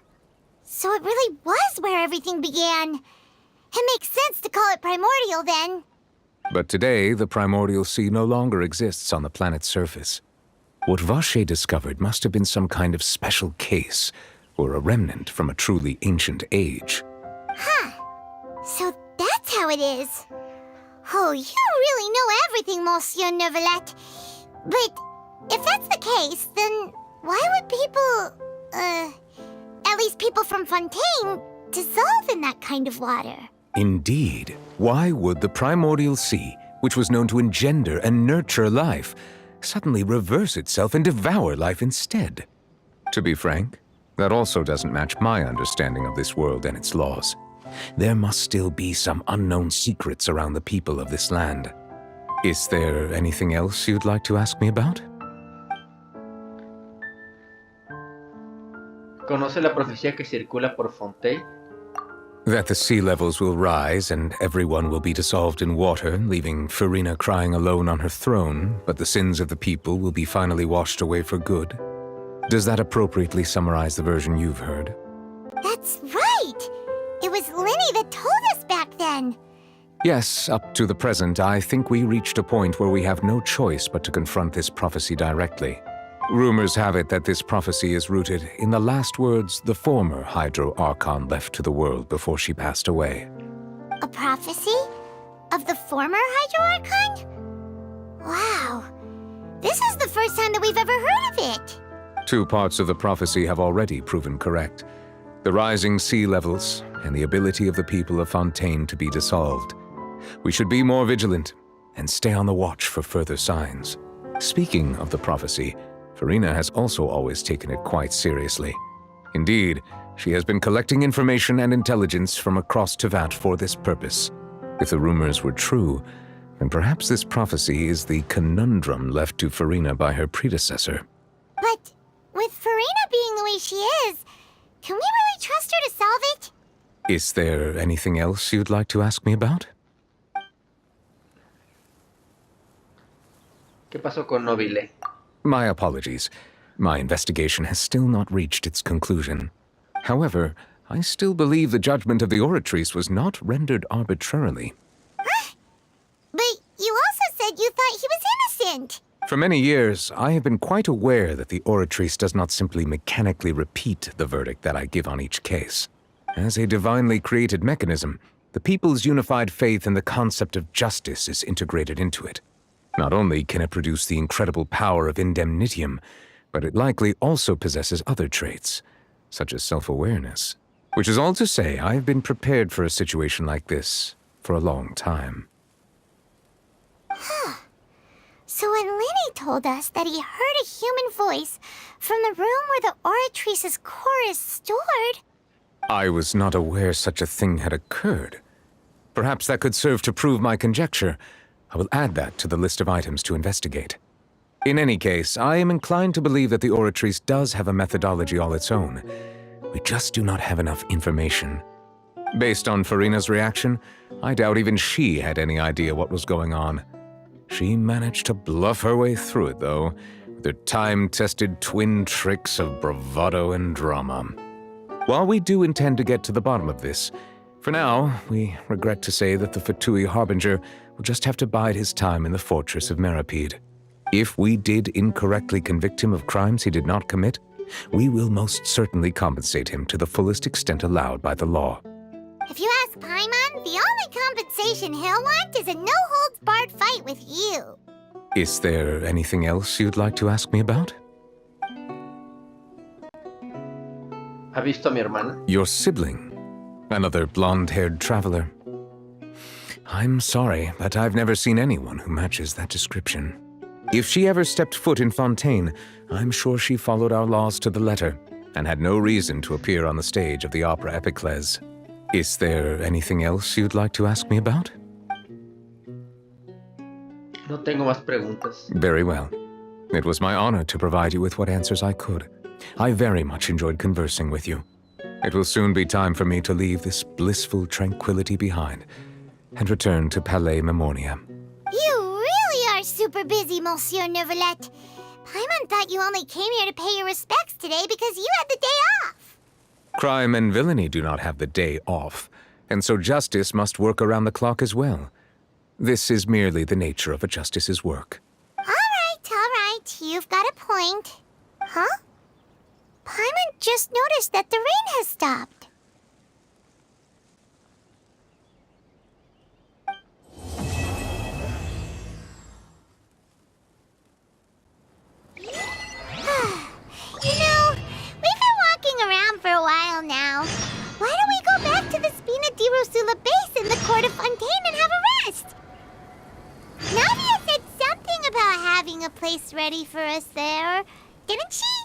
S2: So it really was where everything began. It makes sense to call it primordial then.
S3: But today, the primordial sea no longer exists on the planet's surface. What Vacher discovered must have been some kind of special case, or a remnant from a truly ancient age.
S2: Huh. So that's how it is. Oh, you really know everything, Monsieur Neuvillette. But if that's the case, then why would people, at least people from Fontaine, dissolve in that kind of water?
S3: Indeed. Why would the primordial sea, which was known to engender and nurture life, suddenly reverse itself and devour life instead? To be frank, that also doesn't match my understanding of this world and its laws. There must still be some unknown secrets around the people of this land. Is there anything else you'd like to ask me about?
S1: ¿Conoce la profecía que circula por Fontaine?
S3: That the sea levels will rise and everyone will be dissolved in water, leaving Furina crying alone on her throne, but the sins of the people will be finally washed away for good. Does that appropriately summarize the version you've heard?
S2: That's right! It was Linny that told us back then.
S3: Yes, up to the present, I think we reached a point where we have no choice but to confront this prophecy directly. Rumors have it that this prophecy is rooted in the last words the former Hydro Archon left to the world before she passed away.
S2: A prophecy? Of the former Hydro Archon? Wow. This is the first time that we've ever heard of it.
S3: 2 parts of the prophecy have already proven correct. The rising sea levels and the ability of the people of Fontaine to be dissolved. We should be more vigilant and stay on the watch for further signs. Speaking of the prophecy, Furina has also always taken it quite seriously. Indeed, she has been collecting information and intelligence from across Tevat for this purpose. If the rumors were true, then perhaps this prophecy is the conundrum left to Furina by her predecessor.
S2: But with Furina being the way she is, can we really trust her to solve it?
S3: Is there anything else you'd like to ask me about?
S1: ¿Qué pasó con Nobile?
S3: My apologies. My investigation has still not reached its conclusion. However, I still believe the judgment of the Oratrice was not rendered arbitrarily.
S2: Huh? But you also said you thought he was innocent.
S3: For many years, I have been quite aware that the Oratrice does not simply mechanically repeat the verdict that I give on each case. As a divinely created mechanism, the people's unified faith in the concept of justice is integrated into it. Not only can it produce the incredible power of indemnitium, but it likely also possesses other traits, such as self-awareness. Which is all to say, I have been prepared for a situation like this for a long time.
S2: Huh. So when Linny told us that he heard a human voice from the room where the Oratrice's core is stored...
S3: I was not aware such a thing had occurred. Perhaps that could serve to prove my conjecture. I will add that to the list of items to investigate. In any case, I am inclined to believe that the Oratrice does have a methodology all its own. We just do not have enough information. Based on Furina's reaction, I doubt even she had any idea what was going on. She managed to bluff her way through it, though, with her time-tested twin tricks of bravado and drama. While we do intend to get to the bottom of this, for now, we regret to say that the Fatui Harbinger will just have to bide his time in the fortress of Meripede. If we did incorrectly convict him of crimes he did not commit, we will most certainly compensate him to the fullest extent allowed by the law.
S2: If you ask Paimon, the only compensation he'll want is a no-holds-barred fight with you.
S3: Is there anything else you'd like to ask me about?
S1: ¿Ha visto a mi hermana?
S3: Your sibling. Another blonde-haired traveler. I'm sorry, but I've never seen anyone who matches that description. If she ever stepped foot in Fontaine, I'm sure she followed our laws to the letter, and had no reason to appear on the stage of the opera Epiclesis. Is there anything else you'd like to ask me about?
S1: No tengo más preguntas.
S3: Very well. It was my honor to provide you with what answers I could. I very much enjoyed conversing with you. It will soon be time for me to leave this blissful tranquility behind and return to Palais Memoria.
S2: You really are super busy, Monsieur Neuvillette. Paimon thought you only came here to pay your respects today because you had the day off.
S3: Crime and villainy do not have the day off, and so justice must work around the clock as well. This is merely the nature of a justice's work.
S2: All right. You've got a point. Huh? Paimon just noticed that the rain has stopped. You know, we've been walking around for a while now. Why don't we go back to the Spina di Rosula base in the court of Fontaine and have a rest? Navia said something about having a place ready for us there, didn't she?